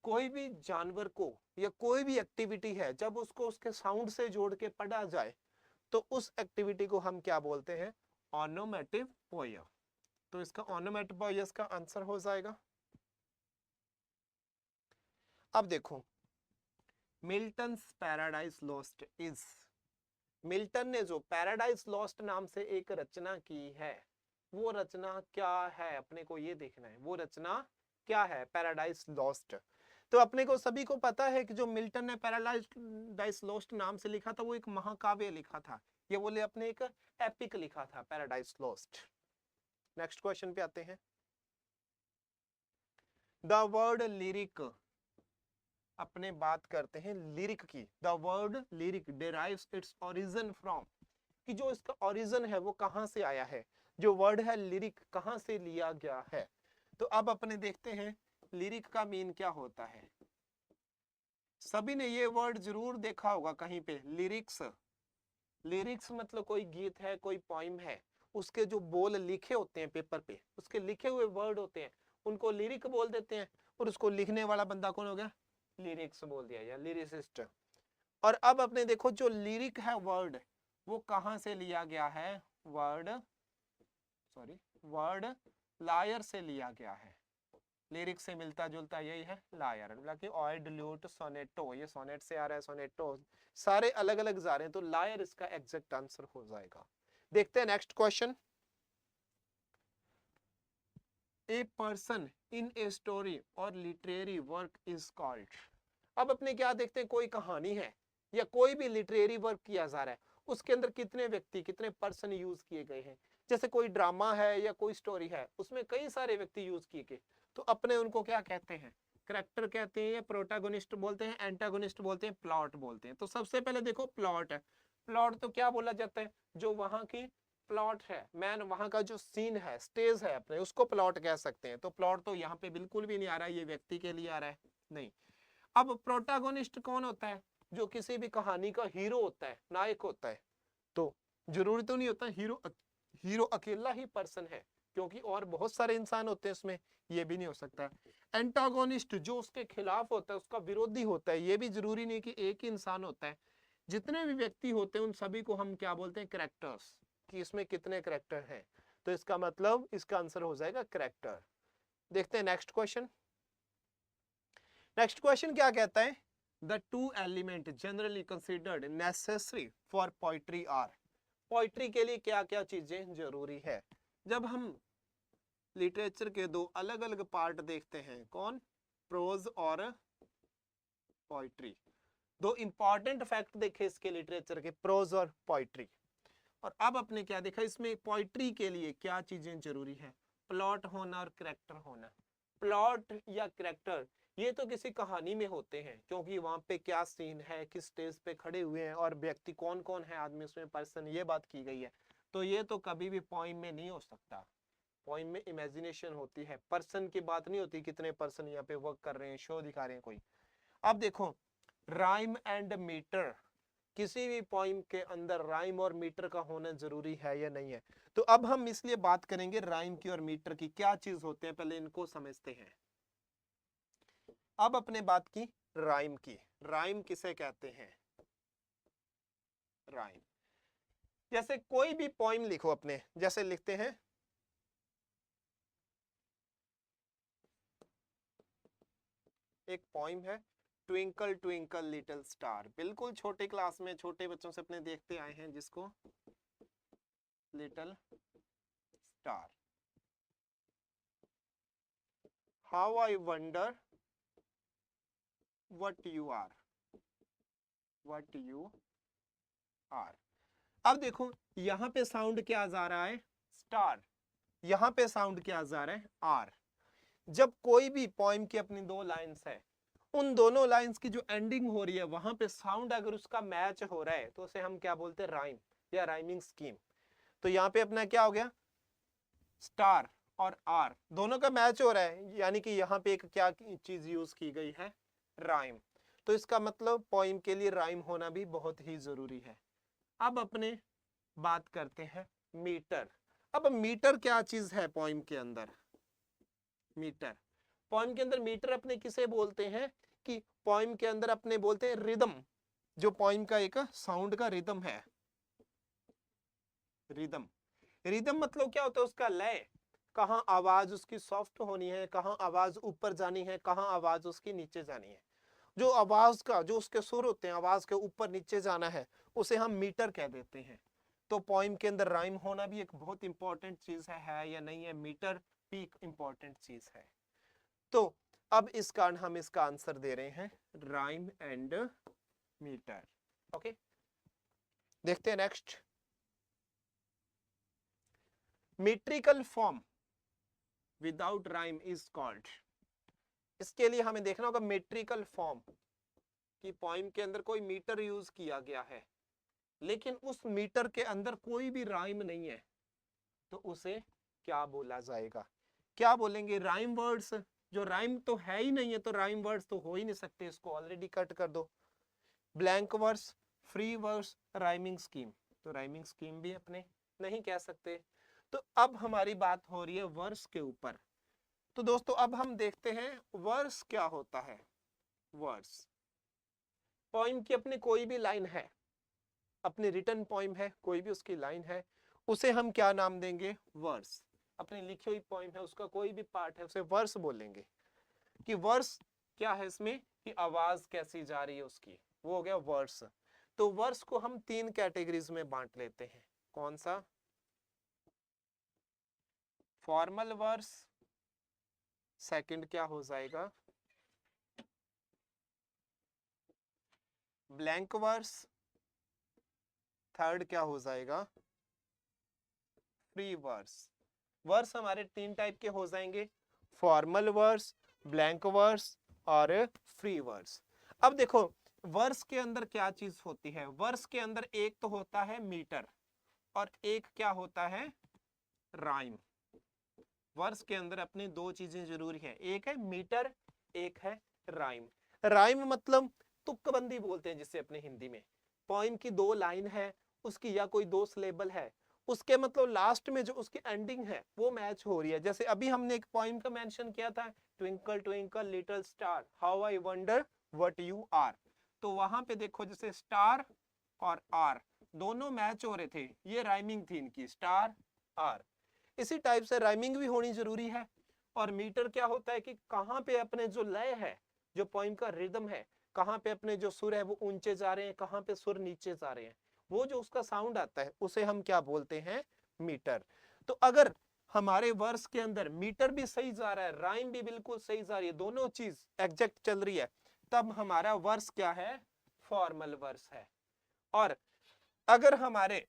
कोई भी जानवर को या कोई भी एक्टिविटी है, जब उसको उसके साउंड से जोड़ के पढ़ा जाए, तो उस एक्टिविटी को हम क्या बोलते हैं, ऑनोमेटोपोइया। तो इसका ऑनोमेटोपोइयस का आंसर हो जाएगा। अब देखो, Milton's paradise lost is, Milton ने जो पैराडाइज लॉस्ट नाम से एक रचना की है, वो रचना क्या है, अपने को ये देखना है, वो रचना क्या है पैराडाइज लॉस्ट। तो अपने को सभी को पता है कि जो मिल्टन ने पैराडाइज लॉस्ट नाम से लिखा था वो एक महाकाव्य लिखा था, ये बोले अपने एक एपिक लिखा था पैराडाइज लॉस्ट। नेक्स्ट क्वेश्चन पे आते हैं। द वर्ड लिरिक, अपने बात करते हैं लिरिक की। The word lyric derives its origin from, कि जो इसका ओरिजिन है वो कहां से आया है, जो वर्ड है लिरिक कहां से लिया गया है। तो अब अपने देखते हैं लिरिक का मीन क्या होता है। सभी ने ये वर्ड जरूर देखा होगा कहीं पे, लिरिक्स। लिरिक्स मतलब कोई गीत है, कोई पोइम है, उसके जो बोल लिखे होते हैं पेपर पे, उसके लिखे हुए वर्ड होते हैं, उनको लिरिक बोल देते हैं। और उसको लिखने वाला बंदा कौन हो गया, लिरिक्स बोल दिया या लिरिसिस्ट। और अब अपने देखो जो लिरिक है वर्ड, वो कहां से लिया गया है, वर्ड लायर से लिया गया है। लिरिक से मिलता जुलता यही है लायर, मतलब कि ऑयड ल्यूट सोनेटो, ये सोनेट से आ रहा है, सोनेटो सारे अलग अलग जा रहे हैं, तो लायर इसका एग्जैक्ट आंसर हो जाएगा। देखते हैं next question. A person in a story और लिटरेरी वर्क इज कॉल्ड। अब अपने क्या देखते हैं, कोई कहानी है या कोई भी लिटरेरी वर्क किया जा रहा है, उसके अंदर कितने व्यक्ति, कितने पर्सन यूज किए गए हैं। जैसे कोई ड्रामा है या कोई स्टोरी है, उसमें कई सारे व्यक्ति यूज किए गए, तो अपने उनको क्या कहते हैं, करेक्टर कहते हैं, या प्रोटागोनिस्ट बोलते हैं, एंटागोनिस्ट बोलते हैं, प्लॉट बोलते हैं। तो सबसे पहले देखो प्लॉट है। प्लॉट तो क्या बोला जाता है, जो वहां की प्लॉट है, मैन वहां का जो सीन है, स्टेज है अपने, उसको प्लॉट कह सकते हैं। तो प्लॉट तो यहाँ पे बिल्कुल भी नहीं आ रहा है, ये व्यक्ति के लिए आ रहा है, नहीं। अब प्रोटागोनिस्ट कौन होता है, जो किसी भी कहानी का हीरो होता है, नायक होता है। तो जरूरी तो नहीं होता हीरो अकेला ही पर्सन है, क्योंकि और बहुत सारे इंसान होते हैं उसमें, ये भी नहीं हो सकता। एंटागोनिस्ट जो उसके खिलाफ होता है, उसका विरोधी होता है, ये भी जरूरी नहीं कि एक ही इंसान होता है। जितने भी व्यक्ति होते हैं उन सभी को हम क्या बोलते हैं, करेक्टर्स, कि इसमें कितने करेक्टर हैं। तो इसका मतलब इसका आंसर हो जाएगा करेक्टर। देखते हैं नेक्स्ट क्वेश्चन। नेक्स्ट क्वेश्चन क्या कहता है, the two element generally considered necessary for poetry are. Poetry के लिए क्या क्या चीजें जरूरी है। जब हम लिटरेचर के दो अलग अलग पार्ट देखते हैं, कौन, प्रोज और पोइट्री, दो इंपॉर्टेंट फैक्ट देखे इसके लिटरेचर के, प्रोज और पोइट्री। और अब अपने क्या देखा, इसमें पोइट्री के लिए क्या चीजें जरूरी है, प्लॉट होना और करेक्टर होना। प्लॉट या करेक्टर ये तो किसी कहानी में होते हैं, क्योंकि वहां पे क्या सीन है, किस स्टेज पे खड़े हुए हैं, और व्यक्ति कौन कौन है, आदमी उसमें पर्सन, ये बात की गई है। तो ये तो कभी भी पोइम में नहीं हो सकता। पोइम में इमेजिनेशन होती है, पर्सन की बात नहीं होती, कितने पर्सन यहाँ पे वर्क कर रहे हैं, शो दिखा रहे हैं कोई। अब देखो राइम एंड मीटर, किसी भी पोइम के अंदर राइम और मीटर का होना जरूरी है या नहीं है। तो अब हम इसलिए बात करेंगे राइम की और मीटर की, क्या चीज होते हैं पहले इनको समझते हैं। अब अपने बात की राइम की, राइम किसे कहते हैं, राइम। जैसे कोई भी पोइम लिखो अपने, जैसे लिखते हैं एक पोइम है, ट्विंकल ट्विंकल लिटिल स्टार, बिल्कुल छोटे क्लास में छोटे बच्चों से अपने देखते आए हैं जिसको, little star. How I wonder what you are, what you are. अब देखो यहां पे साउंड क्या जा रहा है, स्टार, यहां पे साउंड क्या जा रहा है, आर। जब कोई भी पोइम की अपनी दो लाइंस है, उन दोनों लाइंस की जो एंडिंग हो रही है वहां पे साउंड अगर उसका मैच हो रहा है, तो उसे हम क्या बोलते हैं, राइम या राइमिंग स्कीम। तो यहाँ पे अपना क्या हो गया, स्टार और आर दोनों का मैच हो रहा है, यानी कि यहाँ पे एक क्या चीज यूज की गई है, राइम। तो इसका मतलब पोइम के लिए राइम होना भी बहुत ही जरूरी है। अब अपने बात करते हैं मीटर। अब मीटर क्या चीज है पोइम के अंदर, मीटर, पोइम के अंदर मीटर अपने किसे बोलते हैं, कि पोइम के अंदर अपने बोलते हैं रिदम, जो पोइम का एक साउंड का रिदम है, रिदम। रिदम मतलब क्या होता है, उसका लय, कहाँ आवाज उसकी सॉफ्ट होनी है, कहाँ आवाज ऊपर जानी है, कहाँ आवाज उसकी नीचे जानी है। जो आवाज का जो उसके सुर होते हैं, आवाज के ऊपर नीचे जाना है, उसे हम मीटर कह देते हैं। तो पोइम के अंदर राइम होना भी एक बहुत इंपॉर्टेंट चीज है या नहीं है, मीटर भी एक इंपॉर्टेंट चीज है। तो अब इस कारण हम इसका आंसर दे रहे हैं राइम एंड मीटर। ओके, देखते हैं next. Metrical form without rhyme is called. इसके लिए हमें देखना होगा मेट्रिकल फॉर्म की पोइम के अंदर कोई मीटर यूज किया गया है लेकिन उस मीटर के अंदर कोई भी राइम नहीं है, तो उसे क्या बोला जाएगा? क्या बोलेंगे? Rhyme words. जो राइम तो है ही नहीं है तो राइम वर्ड्स तो हो ही नहीं सकते, इसको ऑलरेडी कट कर दो। Blank verse, free verse, rhyming scheme. तो राइमिंग स्कीम भी अपने नहीं कह सकते। तो अब हमारी बात हो रही है वर्स के ऊपर। तो दोस्तों अब हम देखते हैं वर्स क्या होता है। वर्स पोइम की अपनी कोई भी लाइन है, अपनी रिटन पोइम है, कोई भी उसकी लाइन है, उसे हम क्या नाम देंगे? वर्स। अपनी लिखी हुई पोइम है उसका कोई भी पार्ट है उसे वर्स बोलेंगे। कि वर्स क्या है इसमें कि आवाज कैसी जा रही है उसकी, वो हो गया वर्स। तो वर्स को हम 3 कैटेगरीज में बांट लेते हैं। कौन सा? फॉर्मल वर्स, सेकंड क्या हो जाएगा? ब्लैंक वर्स, थर्ड क्या हो जाएगा? Free verse. वर्स हमारे 3 टाइप के हो जाएंगे, फॉर्मल वर्स, ब्लैंक वर्स और फ्री वर्स। अब देखो वर्स के अंदर क्या चीज होती है? वर्स के अंदर एक तो होता है मीटर और एक क्या होता है? राइम। वर्स के अंदर अपनी 2 चीजें जरूरी है, एक है मीटर, एक है राइम। राइम मतलब तुकबंदी बोलते हैं जिसे अपने हिंदी में। पोइम की 2 लाइन है, उसकी या कोई 2 सिलेबल है, उसके मतलब लास्ट में जो उसकी एंडिंग है वो मैच हो रही है। जैसे अभी हमने एक पोइम का मेंशन किया था, twinkle twinkle little star how I wonder what you are. तो वहां पे देखो जैसे स्टार और आर दोनों मैच हो रहे थे, ये राइमिंग थी इनकी, स्टार आर। इसी टाइप से राइमिंग भी होनी जरूरी है। और मीटर क्या होता है कि कहाँ पे अपने जो लय है, जो पोइम का रिदम है, कहाँ पे अपने जो सुर है वो ऊंचे जा रहे हैं, कहाँ पे सुर नीचे जा रहे हैं, वो जो उसका साउंड आता है उसे हम क्या बोलते हैं? मीटर। तो अगर हमारे वर्स के अंदर मीटर भी सही जा रहा है, राइम भी बिल्कुल सही जा रही है, दोनों चीज एग्जैक्ट चल रही है, तब हमारा वर्स क्या है? फॉर्मल वर्स है। और अगर हमारे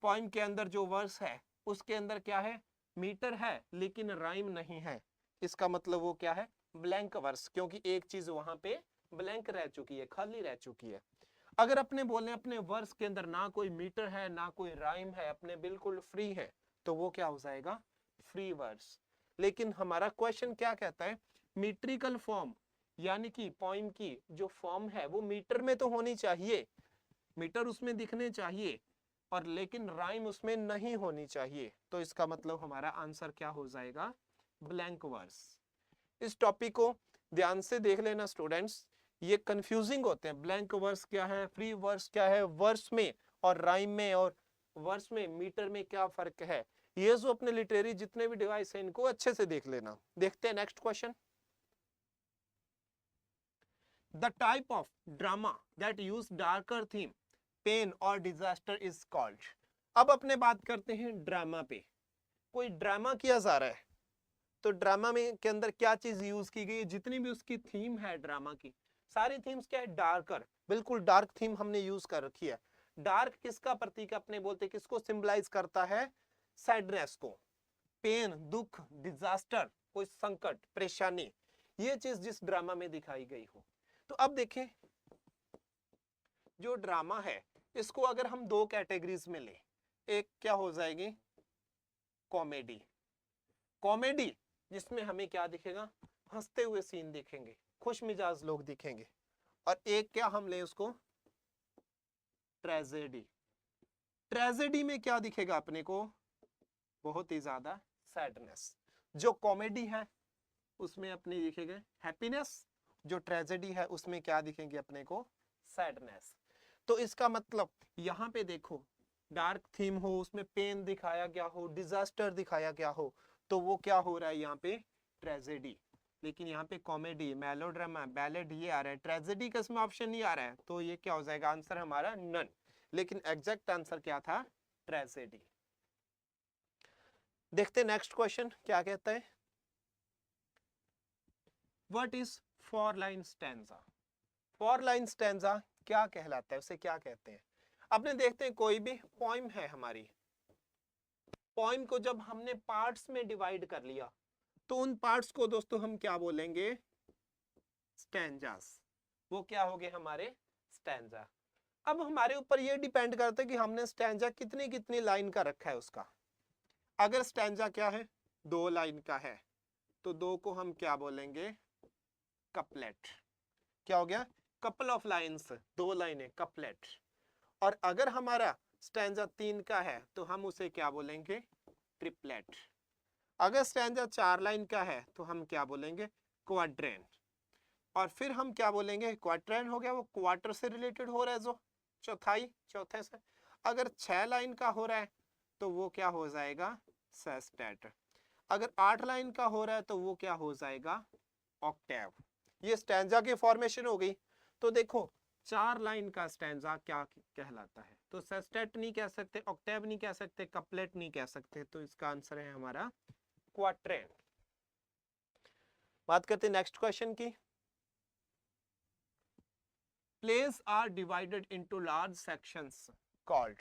पोइम के अंदर जो वर्स है उसके अंदर क्या है? मीटर है लेकिन राइम नहीं है, इसका मतलब वो क्या है? ब्लैंक वर्स, क्योंकि एक चीज वहां पे ब्लैंक रह चुकी है, खाली रह चुकी है। अगर अपने बोले अपने वर्स के अंदर ना कोई मीटर है ना कोई राइम है, अपने बिल्कुल फ्री है, तो वो क्या हो जाएगा? Free verse. लेकिन हमारा क्वेश्चन क्या कहता है? मीट्रिकल फॉर्म, यानी कि पोइम की जो फॉर्म है वो मीटर में तो होनी चाहिए, मीटर उसमें दिखने चाहिए, और लेकिन राइम उसमें नहीं होनी चाहिए। तो इसका मतलब हमारा आंसर क्या हो जाएगा? Blank verse. इस टॉपिक को ध्यान से देख लेना स्टूडेंट्स, ये कंफ्यूजिंग होते हैं। ब्लैंक वर्स क्या है, फ्री वर्स क्या है, वर्स में और राइम में और वर्स में मीटर में क्या फर्क है, ये जो अपने लिटरेरी जितने भी डिवाइस है इनको अच्छे से देख लेना। देखते हैं next question. The type of drama that use darker theme, pain और डिजास्टर इज कॉल्ड। अब अपने बात करते हैं ड्रामा पे। कोई ड्रामा किया जा रहा है तो ड्रामा में के अंदर क्या चीज यूज की गई है? जितनी भी उसकी थीम है ड्रामा की, सारी थीम्स क्या है? डार्कर, बिल्कुल डार्क थीम हमने यूज कर रखी है। डार्क किसका प्रतीक अपने बोलते, किसको सिंबलाइज करता है? सैडनेस को। पेन, दुख, डिजास्टर, कोई संकट, परेशानी, ये चीज जिस ड्रामा में दिखाई गई हो। तो अब देखें जो ड्रामा है इसको अगर हम 2 कैटेगरीज में लें, एक क्या हो जाएगी? कॉमेडी। कॉमेडी जिसमें हमें क्या दिखेगा? हंसते हुए सीन दिखेंगे, खुश मिजाज लोग दिखेंगे। और एक क्या हम ले उसको? ट्रेजेडी। ट्रेजेडी में क्या दिखेगा अपने को? बहुत ही ज्यादा सैडनेस। जो कॉमेडी है उसमें अपने दिखेगा हैप्पीनेस, जो ट्रेजेडी है उसमें क्या दिखेंगे अपने को? सैडनेस। तो इसका मतलब यहाँ पे देखो डार्क थीम हो, उसमें पेन दिखाया गया हो, डिजास्टर दिखाया गया हो, तो वो क्या हो रहा है यहाँ पे? ट्रेजेडी। लेकिन यहाँ पे कॉमेडी, मेलोड्रामा, बैलेड ये आ रहा है, ट्रेजेडी का इसमें ऑप्शन नहीं आ रहा है, तो ये क्या हो जाएगा आंसर हमारा? नन। लेकिन एग्जैक्ट आंसर क्या था? ट्रेजेडी। देखते नेक्स्ट क्वेश्चन क्या कहता है। What is 4 line stanza? 4 line stanza क्या कहलाता है, उसे क्या कहते हैं? आपने देखते हैं कोई भी पोइम है हमारी, पोइम को जब हमने पार्ट्स में डिवाइड कर लिया तो उन पार्ट्स को दोस्तों हम क्या बोलेंगे? स्टैंजास। वो क्या हो गए हमारे? स्टैंजा। अब हमारे ऊपर ये डिपेंड करता है कि हमने स्टैंजा कितनी कितनी लाइन का रखा है उसका। अगर स्टैंजा क्या है? 2 लाइन का है तो 2 को हम क्या बोलेंगे? कपलेट। क्या हो गया? कपल ऑफ लाइंस, 2 लाइनें, कपलेट। और अगर हमारा स्टैंजा 3 का है तो हम उसे क्या बोलेंगे? ट्रिपलेट। अगर स्टैंजा 4 लाइन का है तो हम क्या बोलेंगे? क्वाड्रेन। और फिर हम क्या बोलेंगे? क्वाड्रेन हो गया, वो क्वार्टर से रिलेटेड हो रहा है, जो चौथाई, चौथे से। अगर 6 लाइन का हो रहा है तो वो क्या हो जाएगा? सेस्टेट। अगर 8 लाइन का हो रहा है तो वो क्या हो जाएगा? ऑक्टेव। ये स्टैंजा की फॉर्मेशन हो गई। तो देखो 4 लाइन का स्टैंजा क्या कहलाता है? तो सेस्टेट नहीं कह सकते, ऑक्टेव नहीं कह सकते, कपलेट नहीं कह सकते, तो इसका आंसर है हमारा क्वाट्रेन। बात करते हैं नेक्स्ट क्वेश्चन की। Plays are divided into large sections called.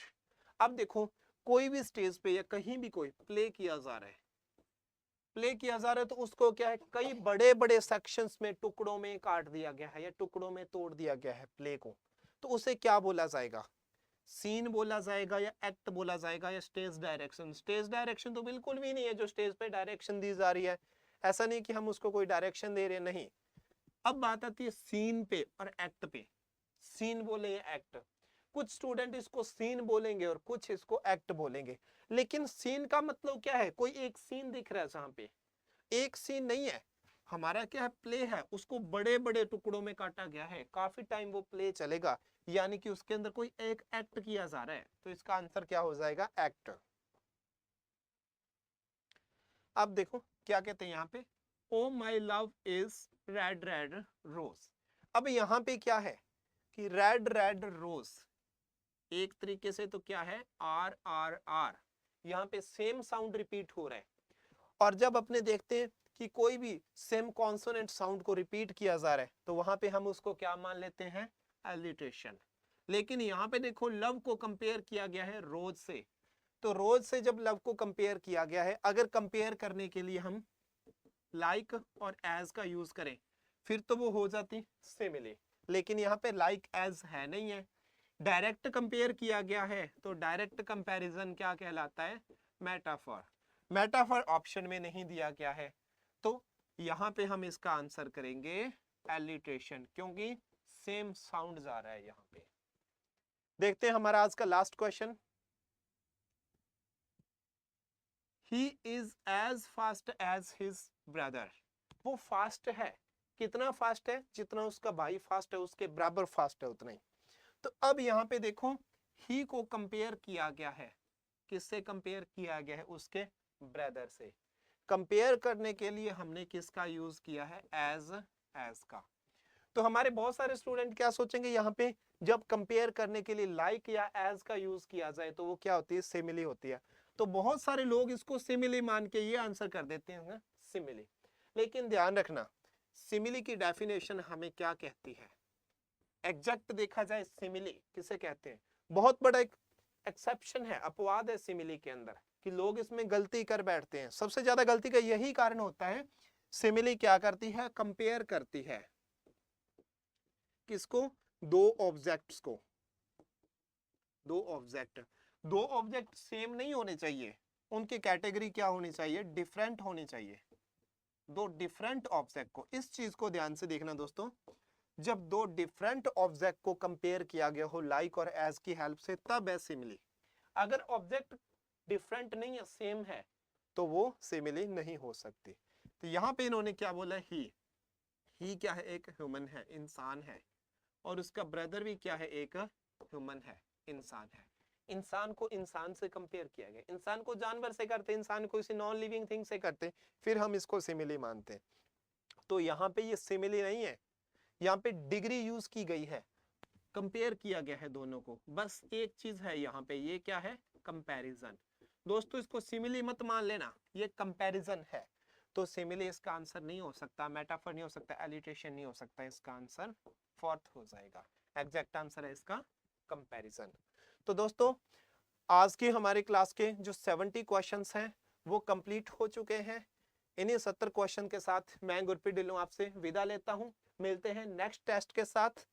अब देखो कोई भी स्टेज पे या कहीं भी कोई प्ले किया जा रहा है, प्ले किया जा रहा है तो उसको क्या है? कई बड़े बड़े सेक्शंस में, टुकड़ों में काट दिया गया है या टुकड़ों में तोड़ दिया गया है प्ले को, तो उसे क्या बोला जाएगा? सीन बोला जाएगा या एक्ट बोला जाएगा या स्टेज डायरेक्शन? स्टेज डायरेक्शन तो बिल्कुल भी नहीं है जो स्टेज पे डायरेक्शन दी जा रही है, ऐसा नहीं कि हम उसको कोई डायरेक्शन दे रहे हैं, नहीं। अब बात आती है सीन पे और एक्ट पे। सीन बोले या एक्ट, कुछ स्टूडेंट इसको सीन बोलेंगे और कुछ इसको एक्ट बोलेंगे। लेकिन सीन का मतलब क्या है? कोई एक सीन दिख रहा है, जहां पे एक सीन नहीं है, हमारा क्या है? प्ले है, उसको बड़े बड़े टुकड़ों में काटा गया है, काफी टाइम वो प्ले चलेगा, यानी कि उसके अंदर कोई एक एक्ट किया जा रहा है, तो इसका आंसर क्या हो जाएगा? एक्ट। अब देखो क्या कहते हैं यहाँ पे, O my love is red red rose. अब यहाँ पे क्या है कि रेड रेड रोज एक तरीके से तो क्या है? आर आर आर, यहाँ पे सेम साउंड रिपीट हो रहा है। और जब अपने देखते हैं कि कोई भी सेम कॉन्सोनेंट साउंड को रिपीट किया जा रहा है तो वहां पे हम उसको क्या मान लेते हैं? एलिट्रेशन। लेकिन यहाँ पे देखो लव को कंपेयर किया गया है रोज से, तो रोज से जब लव को कंपेयर किया गया है, अगर कंपेयर करने के लिए हम लाइक और एज का यूज करें फिर तो वो हो जाती सिमिली, लेकिन यहाँ पे लाइक एज है नहीं है। डायरेक्ट कंपेयर किया गया है तो डायरेक्ट कंपैरिजन क्या कहलाता है? मेटाफर। मेटाफर ऑप्शन में नहीं दिया गया है, तो यहाँ पे हम इसका आंसर करेंगे एलिट्रेशन, क्योंकि सेम साउंड आ रहा है यहाँ पे। देखते हैं हमारा आज का last question. He is as fast as his brother. वो फास्ट है, कितना फास्ट है? जितना उसका भाई फास्ट है उसके बराबर फास्ट है, उतना ही। तो अब यहाँ पे देखो ही को कंपेयर किया गया है, किससे कंपेयर किया गया है? उसके ब्रदर से। कंपेयर करने के लिए हमने किसका यूज किया है? एज का। तो हमारे बहुत सारे स्टूडेंट क्या सोचेंगे यहाँ पे, जब कंपेयर करने के लिए लाइक या एज का यूज किया जाए तो वो क्या होती है? सिमिली होती है। तो बहुत सारे लोग इसको सिमिली मान के ये आंसर कर देते हैं सिमिली। लेकिन ध्यान रखना सिमिली की डेफिनेशन हमें क्या कहती है? एग्जैक्ट देखा जाए सिमिली किसे कहते हैं? बहुत बड़ा एक एक्सेप्शन है, अपवाद है सिमिली के अंदर, कि लोग इसमें गलती कर बैठते हैं। सबसे ज्यादा गलती का यही कारण होता है। सिमिली क्या करती है? कंपेयर करती है किसको? दो ऑब्जेक्ट्स को। दो ऑब्जेक्ट सेम नहीं होने चाहिए, उनकी कैटेगरी क्या होनी चाहिए? डिफरेंट होनी चाहिए। दो डिफरेंट ऑब्जेक्ट को, इस चीज को ध्यान से देखना दोस्तों, जब दो डिफरेंट ऑब्जेक्ट को कंपेयर किया गया हो लाइक और एज की हेल्प से, तब है सिमिली। अगर ऑब्जेक्ट डिफरेंट नहीं है, सेम है, तो वो सिमिली नहीं हो सकती। तो यहाँ पे इन्होंने क्या बोला? ही क्या है? एक ह्यूमन है, इंसान है, और उसका ब्रदर भी क्या है? एक ह्यूमन है, इंसान है। इंसान को इंसान से कंपेयर किया गया। इंसान को जानवर से करते, इंसान को किसी नॉन लिविंग थिंग से करते, फिर हम इसको सिमिली मानते हैं। तो यहाँ पे ये सिमिली नहीं है, यहाँ पे डिग्री यूज की गई है, कंपेयर किया गया है दोनों को। बस एक चीज है यहाँ पे, ये क्या है? कंपैरिजन। दोस्तों इसको सिमिली मत मान लेना, ये कंपैरिजन है। तो सिमिली इसका आंसर नहीं हो सकता, मेटाफर नहीं हो सकता, एलिट्रेशन नहीं हो सकता, इसका आंसर फोर्थ हो जाएगा। एग्जैक्ट आंसर है इसका कंपैरिजन। तो दोस्तों आज की हमारी क्लास के जो 70 क्वेश्चंस हैं वो कंप्लीट हो चुके हैं। इन्हीं 70 क्वेश्चन के साथ मैं गुरप्रीत ढिल्लों आपसे विदा लेता हूं। मिलते हैं नेक्स्ट टेस्ट के साथ।